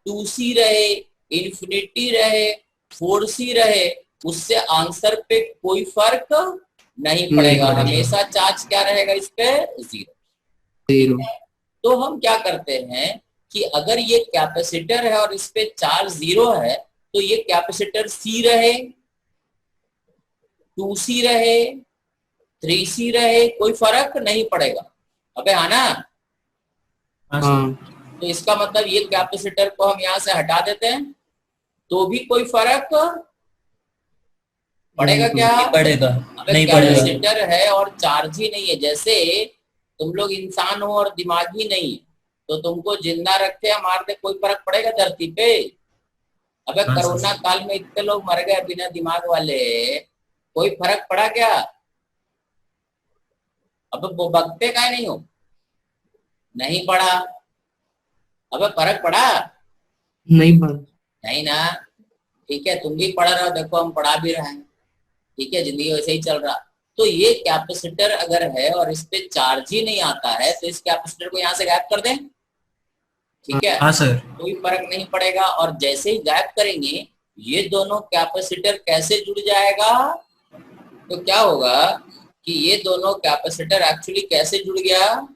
2C रहे, इंफिनिटी रहे, 4C रहे, उससे आंसर पे कोई फर्क नहीं पड़ेगा। हमेशा चार्ज क्या रहेगा इस पे, जीरो। जीरो। तो हम क्या करते हैं कि अगर ये कैपेसिटर है और इस पे चार्ज जीरो है, तो ये कैपेसिटर C रहे, 2C रहे, 3C रहे, कोई फर्क नहीं पड़ेगा। अबे हाँ ना। हाँ। तो इसका मतलब ये कैपेसिटर को हम यहाँ से हटा देते हैं तो भी कोई फर्क पड़ेगा क्या, पड़ेगा नहीं कैपेसिटर है और चार्ज ही नहीं है। जैसे तुम लोग इंसान हो और दिमाग ही नहीं है, तो तुमको जिंदा रखे या मार दे, कोई फर्क पड़ेगा धरती पे। अबे कोरोना काल में इतने लोग मर गए बिना दिमाग वाले, कोई फर्क पड़ा क्या? अब वो बकते का नहीं हो, नहीं पड़ा। अबे फर्क पड़ा नहीं पड़ा। नहीं ना, ठीक है। तुम भी पढ़ रहे हो, देखो हम पढ़ा भी रहे हैं, ठीक है। जिंदगी वैसे ही चल रहा। तो ये कैपेसिटर अगर है और इस पे चार्ज ही नहीं आता है, तो इस कैपेसिटर को यहाँ से गायब कर दें, ठीक है। हाँ सर। कोई फर्क नहीं पड़ेगा। और जैसे ही गायब करेंगे, ये दोनों कैपेसिटर कैसे जुड़ जाएगा, तो क्या होगा कि ये दोनों कैपेसिटर एक्चुअली कैसे जुड़ गया,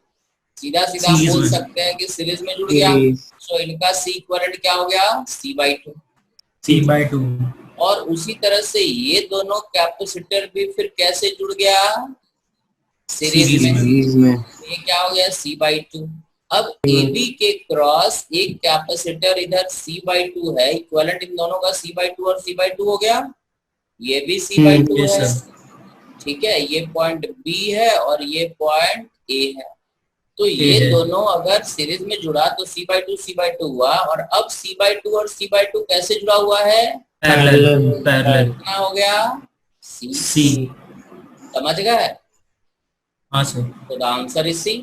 सीधा सीधा हम बोल सकते हैं कि सीरीज में जुड़ गया। सो इनका C इक्विवेलेंट क्या हो गया, C/2। C/2। और उसी तरह से ये दोनों कैपेसिटर भी फिर कैसे जुड़ गया, सीरीज में। ये क्या हो गया, C/2। अब AB के क्रॉस एक कैपेसिटर इधर C/2 है, इक्विवेलेंट इन दोनों का C/2 और C/2 हो गया। ये भी C/2 है, ठीक है। ये पॉइंट B है और ये पॉइंट A है। तो ये दोनों अगर सीरीज में जुड़ा तो C/2 हुआ। और अब C/2 और C/2 कैसे जुड़ा हुआ है, पैरेलल। कितना हो गया, C। समझ गए? हाँ सर। तो द आंसर इज C।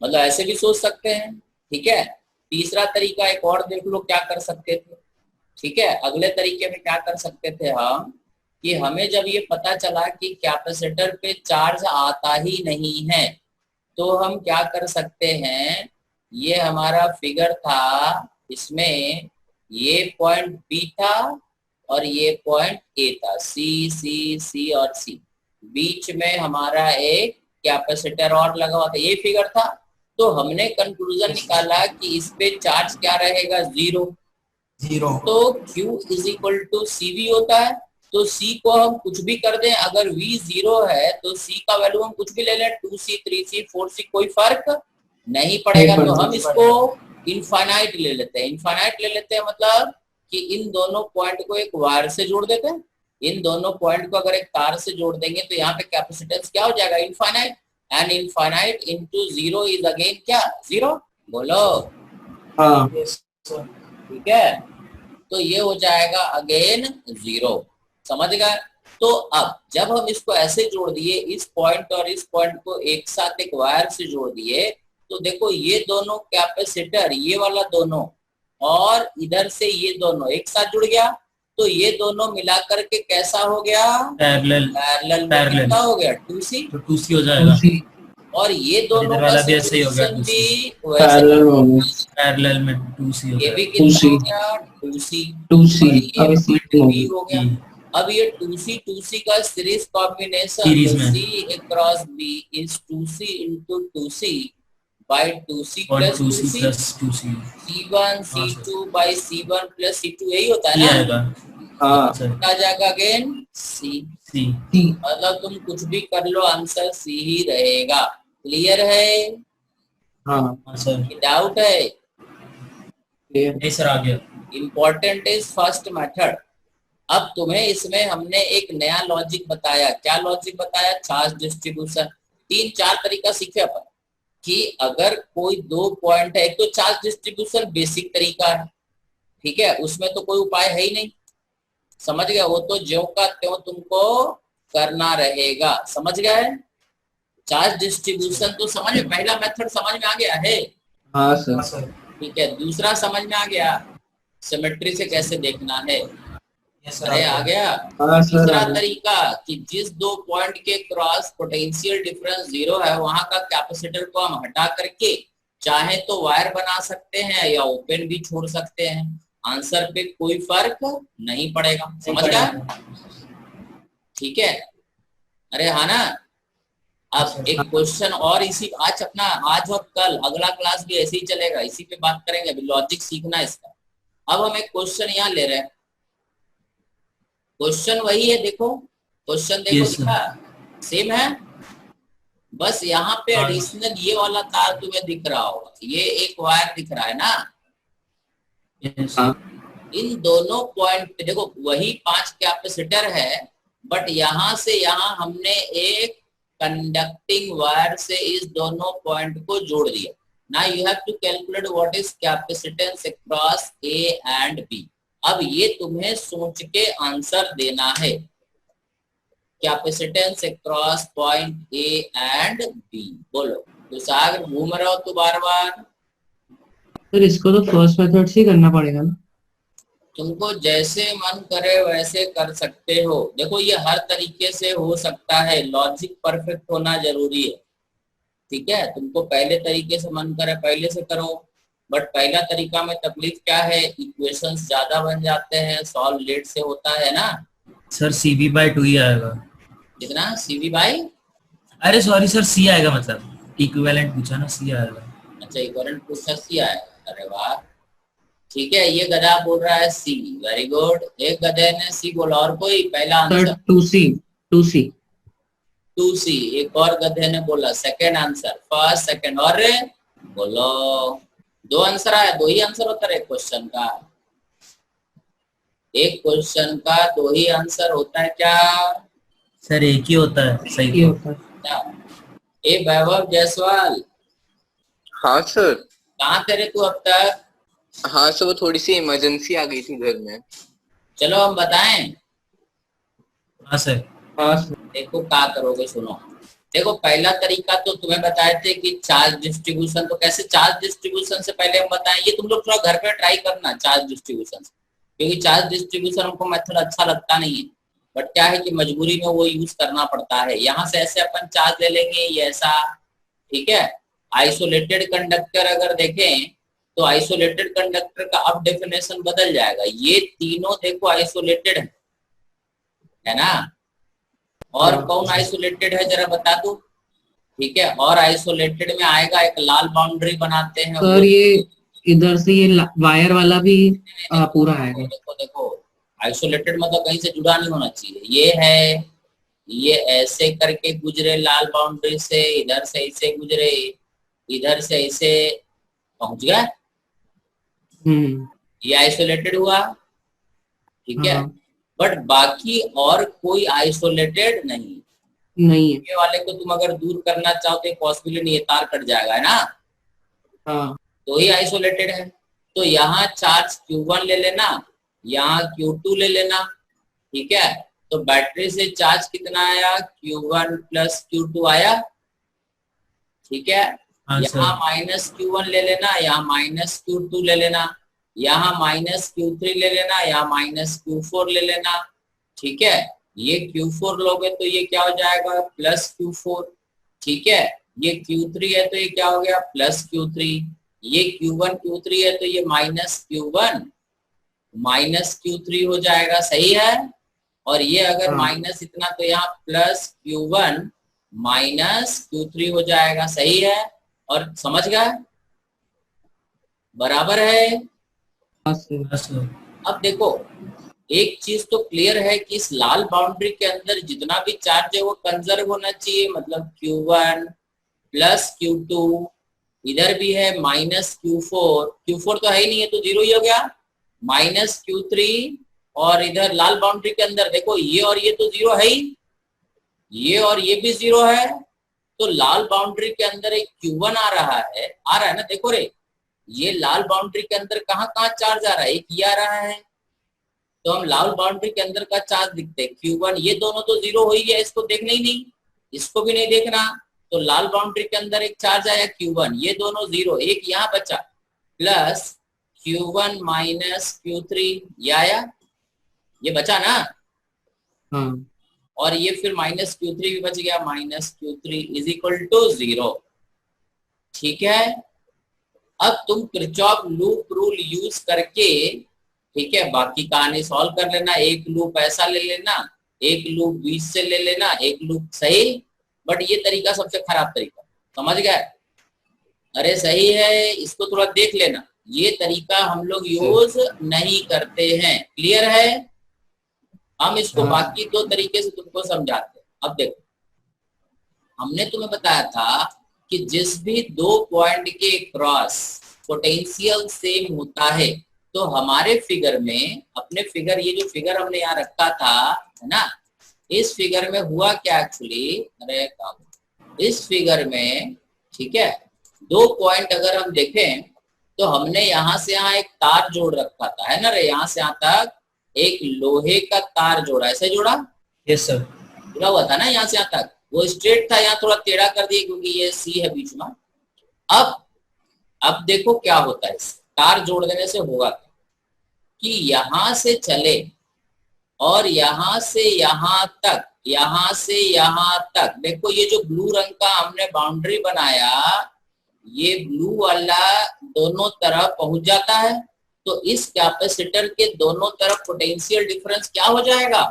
मतलब ऐसे भी सोच सकते हैं, ठीक है। तीसरा तरीका एक और देख लो क्या कर सकते थे, ठीक है। अगले तरीके में क्या कर सकते थे हम, कि हमें जब ये पता चला कि कैपेसिटर पे चार्ज आता ही नहीं है, तो हम क्या कर सकते हैं, ये हमारा फिगर था, इसमें ये पॉइंट B था और ये पॉइंट A था, C और C। बीच में हमारा एक कैपेसिटर और लगा हुआ था, ये फिगर था। तो हमने कंक्लूजन निकाला कि इस पे चार्ज क्या रहेगा, जीरो। तो Q is equal to CV होता है। तो C को हम कुछ भी कर दें, अगर V जीरो है तो C का वैल्यू हम कुछ भी ले लें, 2C 3C 4C, कोई फर्क नहीं पड़ेगा। तो हम इसको इनफाइनाइट ले लेते हैं। इनफाइनाइट ले लेते हैं मतलब कि इन दोनों पॉइंट को एक वायर से जोड़ देते हैं। इन दोनों पॉइंट को अगर एक तार से जोड़ देंगे तो यहाँ पे कैपेसिटेंस क्या हो जाएगा, infinite. And infinite into zero is again क्या, जीरो। बोलो। हाँ। ठीक है। तो ये हो जाएगा अगेन 0। समझ गए? तो अब जब हम इसको ऐसे जोड़ दिए, इस पॉइंट और इस पॉइंट को एक साथ एक वायर से जोड़ दिए, तो देखो ये दोनों कैपेसिटर, ये वाला दोनों और इधर से ये दोनों एक साथ जुड़ गया, तो ये दोनों मिला करके कैसा हो गया? पैरेलल पैरेलल में पैरेलल। कितना हो गया? 2C। तो 2C हो जाएगा। और ये दोनों इधर का वाला भी ऐसे ही हो गया, solution 2C। भी वैसे पैरेलल हो गया। पैरेलल में 2C हो ये भी जाएगा। कितना 2C। हो गया? 2C। 2C और ये अब इसी भी में हो गया। अब ये 2C का सीरीज कॉम्बिनेशन, सीरीज तो में। C across B is 2C into 2C by 2C और plus 2C 2C, plus 2C C1 C2 by C1 plus C2, यही होता है ये ना? आएगा। हाँ अच्छा, आ जाएगा अगेन C। C। मतलब तुम कुछ भी कर लो, आंसर C ही रहेगा। क्लियर है? हाँ हाँ सर। डाउट है? clear। नहीं सर, आ गया। Important is first method. अब तुम्हें इसमें हमने एक नया लॉजिक बताया। क्या लॉजिक बताया? Charge distribution. 3-4 तरीका सीखे अपन कि अगर कोई दो पॉइंट है, एक तो चार्ज डिस्ट्रीब्यूशन बेसिक तरीका है, ठीक है, उसमें तो कोई उपाय है ही नहीं, समझ गए? वो तो ज्यों का त्यों तुमको करना रहेगा। समझ गए? चार्ज डिस्ट्रीब्यूशन तो समझ में, पहला मेथड समझ में आ गया है? हाँ सर। ठीक है। दूसरा समझ में आ गया, सिमेट्री से कैसे देखना है? अरे आ गया। हाँ सर। तीसरा तरीका कि जिस दो पॉइंट के क्रॉस पोटेंशियल डिफरेंस 0 है, वहां का कैपेसिटर को हम हटा करके चाहे तो वायर बना सकते हैं या ओपन भी छोड़ सकते हैं, आंसर पे कोई फर्क नहीं पड़ेगा। समझ गया? ठीक है। अरे हाँ ना। अब एक क्वेश्चन और इसी आज अपना, आज और कल अगला क्लास भी ऐसे ही चलेगा, इसी पे बात करेंगे। अभी लॉजिक सीखना है इसका। अब हम एक क्वेश्चन यहाँ ले रहे हैं। क्वेश्चन वही है, देखो क्वेश्चन देखो, Yes, दिखा सेम है, बस यहाँ पे हाँ। एडिशनल ये वाला तार तुम्हें दिख रहा होगा, ये एक वायर दिख रहा है ना। Yes, हाँ। इन दोनों पॉइंट पे देखो वही 5 कैपेसिटर है, बट यहाँ से यहाँ हमने एक कंडक्टिंग वायर से इस दोनों पॉइंट को जोड़ दिया। Now you have to calculate what is capacitance across A and B. अब ये तुम्हें सोच के आंसर देना है, capacitance across point A and B. बोलो तो सागर, घूम रहा हो तो बार बार। सर इसको तो फर्स्ट मेथड से ही करना पड़ेगा ना? तुमको जैसे मन करे वैसे कर सकते हो। देखो ये हर तरीके से हो सकता है, लॉजिक परफेक्ट होना जरूरी है। ठीक है, तुमको पहले तरीके से मन करे पहले से करो, बट पहला तरीका में तकलीफ क्या है, इक्वेशंस ज्यादा बन जाते हैं, सॉल्व लेट से होता है ना। सर CV/2 ही आएगा। कितना? CV बाई, अरे सॉरी सर, C आएगा, मतलब इक्विवेलेंट पूछा ना, C आएगा। अच्छा इक्विवेलेंट पूछा C आएगा। अरे वाह, ठीक है। ये गधा बोल रहा है C, वेरी गुड। एक गधे ने C बोला, और कोई? पहला answer sir 2C 2C 2C। एक और गधे ने बोला सेकंड आंसर, फर्स्ट सेकंड। और बोलो, 2 आंसर आया। 2 ही आंसर होता है क्वेश्चन का, एक क्वेश्चन का 2 ही आंसर होता है क्या? सर एक ही होता है, सही ये तो। होता है। ए वैभव जायसवाल, हाँ सर। कहाँ थे रे तू अब तक? हाँ सर, वो थोड़ी सी इमरजेंसी आ गई थी घर में। चलो हम बताएं। हाँ सर। हाँ सर। देखो क्या करोगे, सुनो। देखो पहला तरीका तो तुम्हें बताए थे कि चार्ज डिस्ट्रीब्यूशन। तो कैसे चार्ज डिस्ट्रीब्यूशन से पहले हम बताएं, ये तुम लोग थोड़ा घर पे ट्राई करना चार्ज डिस्ट्रीब्यूशन, क्योंकि चार्ज डिस्ट्रीब्यूशन हमको मेथड अच्छा लगता नहीं है, बट क्या है कि मजबूरी में वो यूज करना पड़ता है। यहाँ से ऐसे अपन चार्ज ले लेंगे, ये ऐसा, ठीक है। आइसोलेटेड कंडक्टर अगर देखें तो आइसोलेटेड कंडक्टर का अब डेफिनेशन बदल जाएगा। ये तीनों देखो आइसोलेटेड है ना। और कौन आइसोलेटेड है जरा बता दो, ठीक है। और आइसोलेटेड में आएगा, एक लाल बाउंड्री बनाते हैं सर ये इधर से ये वायर वाला भी पूरा आएगा। देखो देखो, आइसोलेटेड मतलब कहीं से जुड़ा नहीं होना चाहिए। ये है, ये ऐसे करके गुजरे लाल बाउंड्री से, इधर से ऐसे गुजरे, इधर से ऐसे पहुंच गया, ये आइसोलेटेड हुआ, ठीक है। बट बाकी और कोई आइसोलेटेड नहीं है। ये वाले को तुम अगर दूर करना चाहो तो पॉसिबल नहीं है, तार कट जाएगा, है ना। हाँ। तो ही आइसोलेटेड है। तो यहाँ चार्ज Q1 ले लेना यहाँ Q2 ले लेना, ठीक है। तो बैटरी से चार्ज कितना आया, Q1 प्लस Q2 आया, ठीक है। हाँ यहाँ सर। माइनस Q1 ले लेना, यहाँ माइनस Q2 ले लेना, यहाँ माइनस Q3 ले लेना, यहाँ माइनस Q4 ले लेना, ठीक है। ये Q4 लोगे तो ये क्या हो जाएगा, प्लस Q4, ठीक है। ये Q3 है तो ये क्या हो गया, प्लस Q3, ये Q1 Q3 है तो ये माइनस Q1 माइनस Q3 हो जाएगा, सही है। और ये अगर हाँ। माइनस इतना तो यहाँ प्लस Q1 माइनस Q3 हो जाएगा, सही है। और समझ गए, बराबर है। हाँ सर। हाँ सर। अब देखो एक चीज तो क्लियर है कि इस लाल बाउंड्री के अंदर जितना भी चार्ज है वो कंजर्व होना चाहिए, मतलब Q1 प्लस Q2, इधर भी है माइनस Q4 तो है ही नहीं है तो जीरो ही हो गया, माइनस Q3, और इधर लाल बाउंड्री के अंदर देखो ये और ये तो जीरो है ही, ये और ये भी जीरो है, तो लाल बाउंड्री के अंदर एक Q1 आ रहा है ना, देखो रे, ये लाल बाउंड्री के अंदर कहाँ कहाँ चार्ज आ रहा है, एक ये आ रहा है, तो हम लाल बाउंड्री के अंदर का चार्ज लिखते हैं Q1, ये दोनों तो जीरो हो ही गया, इसको देखना ही नहीं, इसको भी नहीं देखना, तो लाल बाउंड्री के अंदर एक चार्ज आया Q1, ये दोनों जीरो, एक यहाँ बचा, प्लस Q1 माइनस Q3, ये आया, ये बचा ना, हाँ। और ये फिर माइनस Q3 भी बच गया, minus Q3 is equal to zero, ठीक है। अब तुम किरचॉफ लूप रूल यूज करके, ठीक है, बाकी कहानी सॉल्व कर लेना, एक लूप ऐसा ले लेना, एक लूप बीच से ले लेना, एक लूप सही, बट ये तरीका सबसे खराब तरीका, समझ गए, अरे सही है, इसको थोड़ा देख लेना, ये तरीका हम लोग यूज नहीं करते हैं, क्लियर है। हम इसको बाकी दो तरीके से तुमको समझाते हैं। अब देखो हमने तुम्हें बताया था कि जिस भी दो पॉइंट के क्रॉस पोटेंशियल सेम होता है, तो हमारे फिगर में, अपने फिगर, ये जो फिगर हमने यहाँ रखा था है ना, इस फिगर में हुआ क्या एक्चुअली, अरे इस फिगर में, ठीक है, दो पॉइंट अगर हम देखें तो हमने यहाँ से यहाँ एक तार जोड़ रखा था, है ना रे, यहाँ से यहाँ तक एक लोहे का तार जोड़ा, ऐसे जोड़ा, यस सर। जुड़ा हुआ था ना यहाँ से यहाँ तक, वो स्ट्रेट था, यहाँ थोड़ा टेढ़ा कर दिया क्योंकि ये सी है बीच में। अब देखो क्या होता है, तार जोड़ देने से होगा क्या कि यहाँ से चले और यहाँ से यहाँ तक, यहाँ से यहाँ तक, देखो ये जो ब्लू रंग का हमने बाउंड्री बनाया, ये ब्लू वाला दोनों तरफ पहुंच जाता है, तो इस कैपेसिटर के दोनों तरफ पोटेंशियल डिफरेंस क्या हो जाएगा,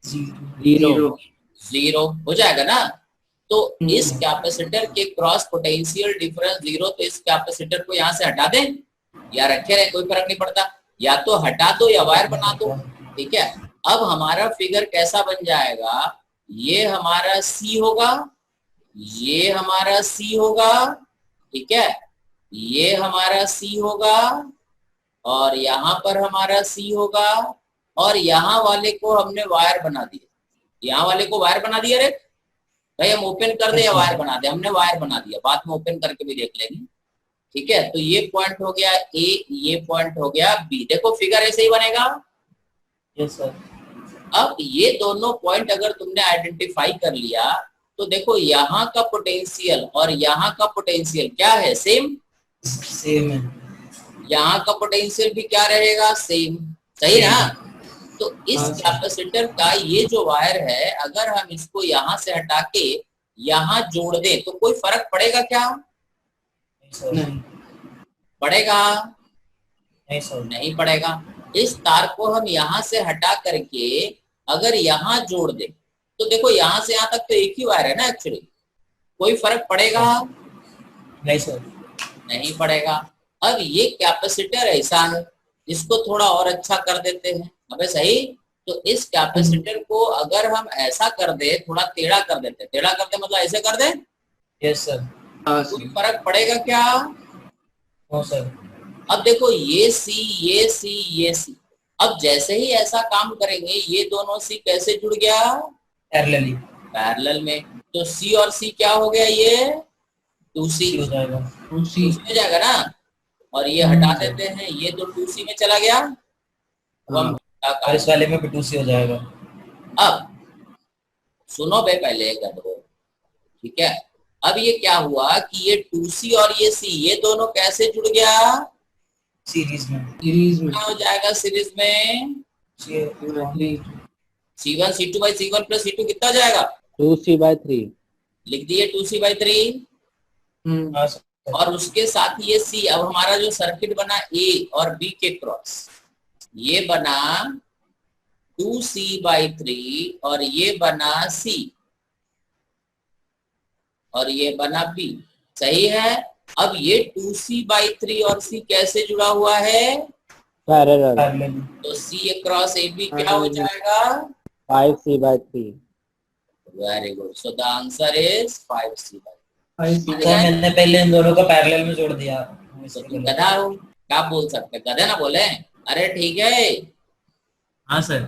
जीरो हो जाएगा ना। तो इस कैपेसिटर के क्रॉस पोटेंशियल डिफरेंस जीरो, तो इस कैपेसिटर को यहाँ से हटा दें या रखे रहे, कोई फर्क नहीं पड़ता, या तो हटा दो या वायर बना दो, ठीक है। अब हमारा फिगर कैसा बन जाएगा, ये हमारा C होगा, ये हमारा C होगा, ठीक है, ये हमारा C होगा, और यहाँ पर हमारा C होगा, और यहाँ वाले को हमने वायर बना दिया, यहाँ वाले को वायर बना दिया रे भाई, हम ओपन कर दे या वायर बना दे, हमने वायर बना दिया, बाद में ओपन करके भी देख लेंगे, ठीक है। तो ये पॉइंट हो गया A, ये पॉइंट हो गया B, देखो फिगर ऐसे ही बनेगा, यस सर। अब ये दोनों पॉइंट अगर तुमने आइडेंटिफाई कर लिया तो देखो यहाँ का पोटेंशियल और यहाँ का पोटेंशियल क्या है, सेम है, यहाँ का पोटेंशियल भी क्या रहेगा, सेम, सही ना। तो इस कैपेसिटर का ये जो वायर है, अगर हम इसको यहाँ से हटा के यहाँ जोड़ दें तो कोई फर्क पड़ेगा क्या, नहीं पड़ेगा, नहीं सर, नहीं पड़ेगा। इस तार को हम यहाँ से हटा करके अगर यहाँ जोड़ दे तो देखो यहाँ से यहाँ तक तो एक ही वायर है ना एक्चुअली, कोई फर्क पड़ेगा, नहीं सर, नहीं पड़ेगा। अब ये कैपेसिटर ऐसा है, इसको थोड़ा और अच्छा कर देते हैं, अबे सही, तो इस कैपेसिटर को अगर हम ऐसा कर दे, थोड़ा टेढ़ा कर देते, टेढ़ा करते मतलब ऐसे कर दे, यस सर, कोई फर्क पड़ेगा क्या, नो सर। अब देखो ये सी, ये सी, ये सी, अब जैसे ही ऐसा काम करेंगे ये दोनों सी कैसे जुड़ गया, पैरेलली, पैरेलल में, तो सी और सी क्या हो गया, ये 2C हो जाएगा, 2C हो जाएगा ना, और ये हटा देते हैं, ये तो 2C में चला गया, हम और इस वाले में भी 2C हो जाएगा। अब सुनो बे पहले गधो, ठीक है। अब ये क्या हुआ कि ये 2C और ये C ये दोनों कैसे जुड़ गया? सीरीज में क्या हो जाएगा सीरीज में? C1 C2 by C1 plus C2 कितना हो जाएगा? 2C/3 लिख दिए 2C/3। हाँ सर। और उसके साथ ये C, अब हमारा जो सर्किट बना A और B के क्रॉस, ये बना 2C/3 और ये बना C और ये बना B, सही है। अब ये 2C/3 और C कैसे जुड़ा हुआ है? पैरेलल। तो C क्रॉस AB क्या हो जाएगा? 5C/3। Very good, so the answer is 5C/3। Sir मैंने पहले इन दोनों को पैरेलल में जोड़ दिया। तो तुम गधा हो, क्या बोल सकते, गधे ना बोले? अरे ठीक है। हाँ सर।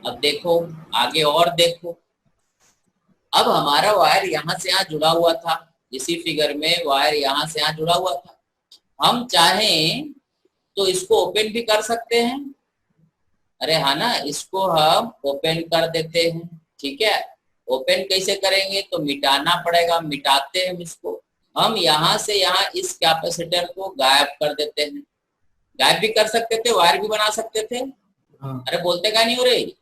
अब देखो आगे और देखो, अब हमारा वायर यहाँ से यहाँ जुड़ा हुआ था, इसी फिगर में वायर यहाँ से यहाँ जुड़ा हुआ था। हम चाहें तो इसको ओपन भी कर सकते हैं, अरे हाँ ना, इसको हम ओपन कर देते हैं, ठीक है। ओपन कैसे करेंगे? तो मिटाना पड़ेगा, मिटाते हैं इसको। हम यहाँ से यहाँ इस कैपेसिटर को गायब कर देते हैं, गायब भी कर सकते थे, वायर भी बना सकते थे। अरे बोलते क्या नहीं हो रही?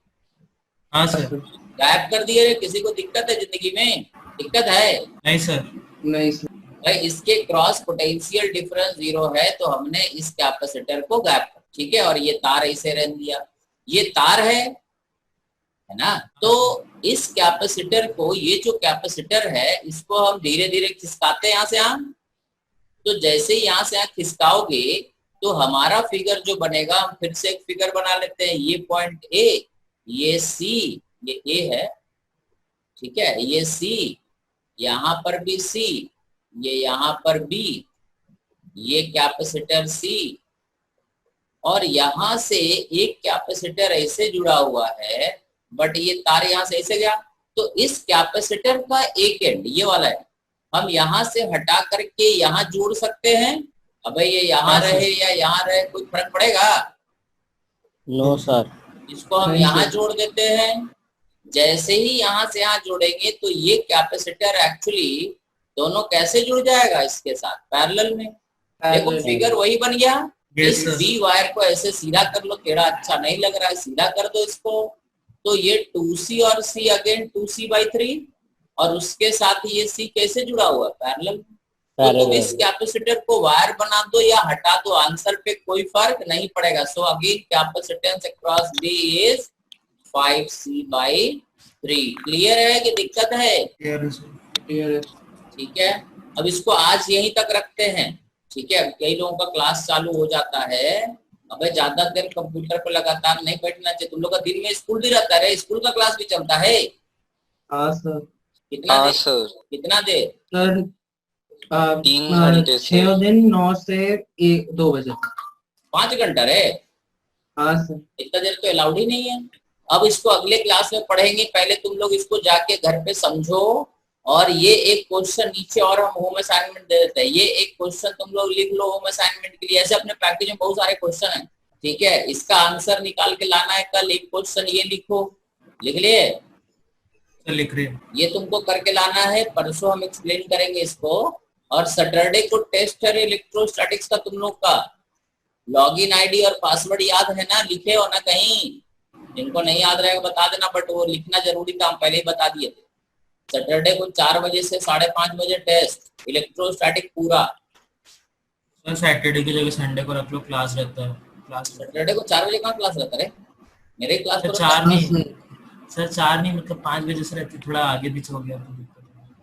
हाँ सर। गायब कर दिए। किसी को दिक्कत है जिंदगी में? दिक्कत है? नहीं सर। नहीं सर। भाई इसके क्रॉस पोटेंशियल डिफरेंस 0 है, तो हमने इस कैपेसिटर को गायब कर, ठीक है। और ये तार ऐसे रहने दिया, ये तार है ना। तो इस कैपेसिटर को, ये जो कैपेसिटर है, इसको हम धीरे धीरे खिसकाते हैं यहाँ से यहाँ। तो जैसे ही यहाँ से यहाँ खिसकाओगे तो हमारा फिगर जो बनेगा, हम फिर से एक फिगर बना लेते हैं। ये पॉइंट A, ये C, ये A है, ठीक है, ये C, यहाँ पर भी C, ये यहाँ पर B, ये कैपेसिटर C, और यहाँ से एक कैपेसिटर ऐसे जुड़ा हुआ है, बट ये तार यहाँ से ऐसे गया। तो इस कैपेसिटर का एक एंड ये वाला है, हम यहाँ से हटा करके यहाँ जोड़ सकते हैं। अब ये यहाँ रहे या यहाँ रहे, कोई फर्क पड़ेगा? No sir. इसको हम यहाँ जोड़ देते हैं। जैसे ही यहाँ से यहाँ जोड़ेंगे तो ये कैपेसिटर एक्चुअली दोनों कैसे जुड़ जाएगा? इसके साथ पैरेलल में। देखो फिगर वही बन गया। इस बी वायर को ऐसे सीधा कर लो, टेढ़ा अच्छा नहीं लग रहा है, सीधा कर दो इसको। तो ये 2C और C अगेन 2C/3, और उसके साथ ये C कैसे जुड़ा हुआ? पैरेलल। तो तुम इस कैपेसिटर को वायर बना दो या हटा दो, आंसर पे कोई फर्क नहीं पड़ेगा। So again capacitance across B is 5C/3। Clear है कि दिक्कत है? ठीक है। अब इसको आज यहीं तक रखते हैं, ठीक है। कई लोगों का क्लास चालू हो जाता है, अबे ज्यादा देर कंप्यूटर पर लगातार नहीं बैठना चाहिए। तुम लोग का दिन में स्कूल भी रहता है, स्कूल का क्लास भी चलता है। हाँ सर। कितना देर? सर। कितना देर? सर 3 घंटे से 6 दिन 9 से 2 बजे। 5 घंटा रे? हाँ सर। इतना देर तो अलाउड ही नहीं है। अब इसको अगले क्लास में पढ़ेंगे, पहले तुम लोग इसको जाके घर पे समझो। और ये एक क्वेश्चन नीचे और हम होम असाइनमेंट दे देते हैं, ये एक क्वेश्चन तुम लोग लिख लो होम असाइनमेंट के लिए। ऐसे अपने पैकेज में बहुत सारे क्वेश्चन हैं, ठीक है। इसका आंसर निकाल के लाना है कल। एक क्वेश्चन ये लिखो, लिख लिए? लिख रहे हैं। ये तुमको करके लाना है, परसों हम एक्सप्लेन करेंगे इसको। और सैटरडे को टेस्ट है इलेक्ट्रोस्टैटिक्स का। तुम लोग का लॉगिन आईडी और पासवर्ड याद है ना? लिखे हो ना कहीं? जिनको नहीं याद रहेगा बता देना, बट वो लिखना जरूरी था, हम पहले ही बता दिए थे। सैटरडे को 4 बजे से 5:30 बजे टेस्ट इलेक्ट्रोस्टैटिक पूरा। सर सैटरडे की जगह संडे को रख लो, क्लास रहता है। क्लास सैटरडे को 4 बजे कहाँ क्लास रहता है? मेरे क्लास सर तो 4 नहीं, सर 4 नहीं, मतलब 5 बजे से रहती, थोड़ा आगे पीछे हो गया तो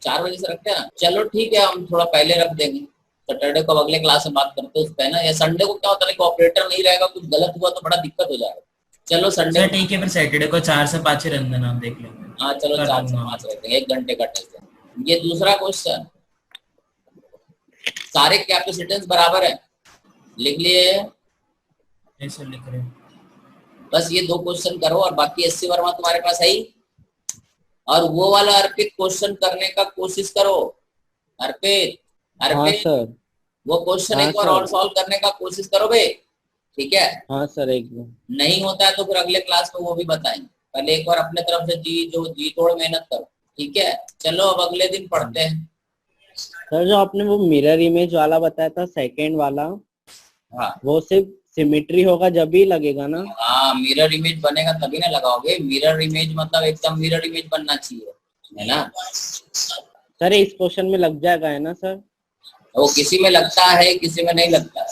4 बजे से रखते हैं ना। चलो ठीक है, हम थोड़ा पहले रख देंगे। सैटरडे को अगले क्लास में बात करते हैं उस पे ना। या संडे को क्या होता है कि ऑपरेटर नहीं रहेगा, कुछ गलत हुआ तो बड़ा दिक्कत हो जाएगा। चलो संडे ठीक है, फिर सैटरडे को 4 से 5 ही रन देना, हम देख लेंगे। हाँ चलो 4 से 5 रखते हैं, 1 घंटे का टेस्ट है। ये दूसरा क्वेश्चन, सारे कैपेसिटेंस बराबर है, लिख लिए? ऐसे लिख रहे हैं। बस ये 2 क्वेश्चन करो और बाकी SC वर्मा तुम्हारे पास है ही। और वो वाला अर्पित क्वेश्चन करने का कोशिश करो। अर्पित हाँ सर। वो क्वेश्चन हाँ एक बार सर। और सॉल्व करने का कोशिश करो बे। ठीक है। हाँ सर एकदम। नहीं होता है तो फिर अगले क्लास में वो भी बताएंगे, पहले एक बार अपने तरफ से जी तोड़ मेहनत करो, ठीक है। चलो अब अगले दिन पढ़ते हैं। सर जो आपने वो मिरर इमेज वाला बताया था सेकंड वाला, हाँ वो सिर्फ सिमेट्री होगा जब ही लगेगा ना? हाँ, मिरर इमेज बनेगा तभी ना लगाओगे। मिरर इमेज मतलब एकदम मिरर इमेज बनना चाहिए, है ना। सर इस क्वेश्चन में लग जाएगा है ना सर? वो किसी में लगता है, किसी में नहीं लगता है।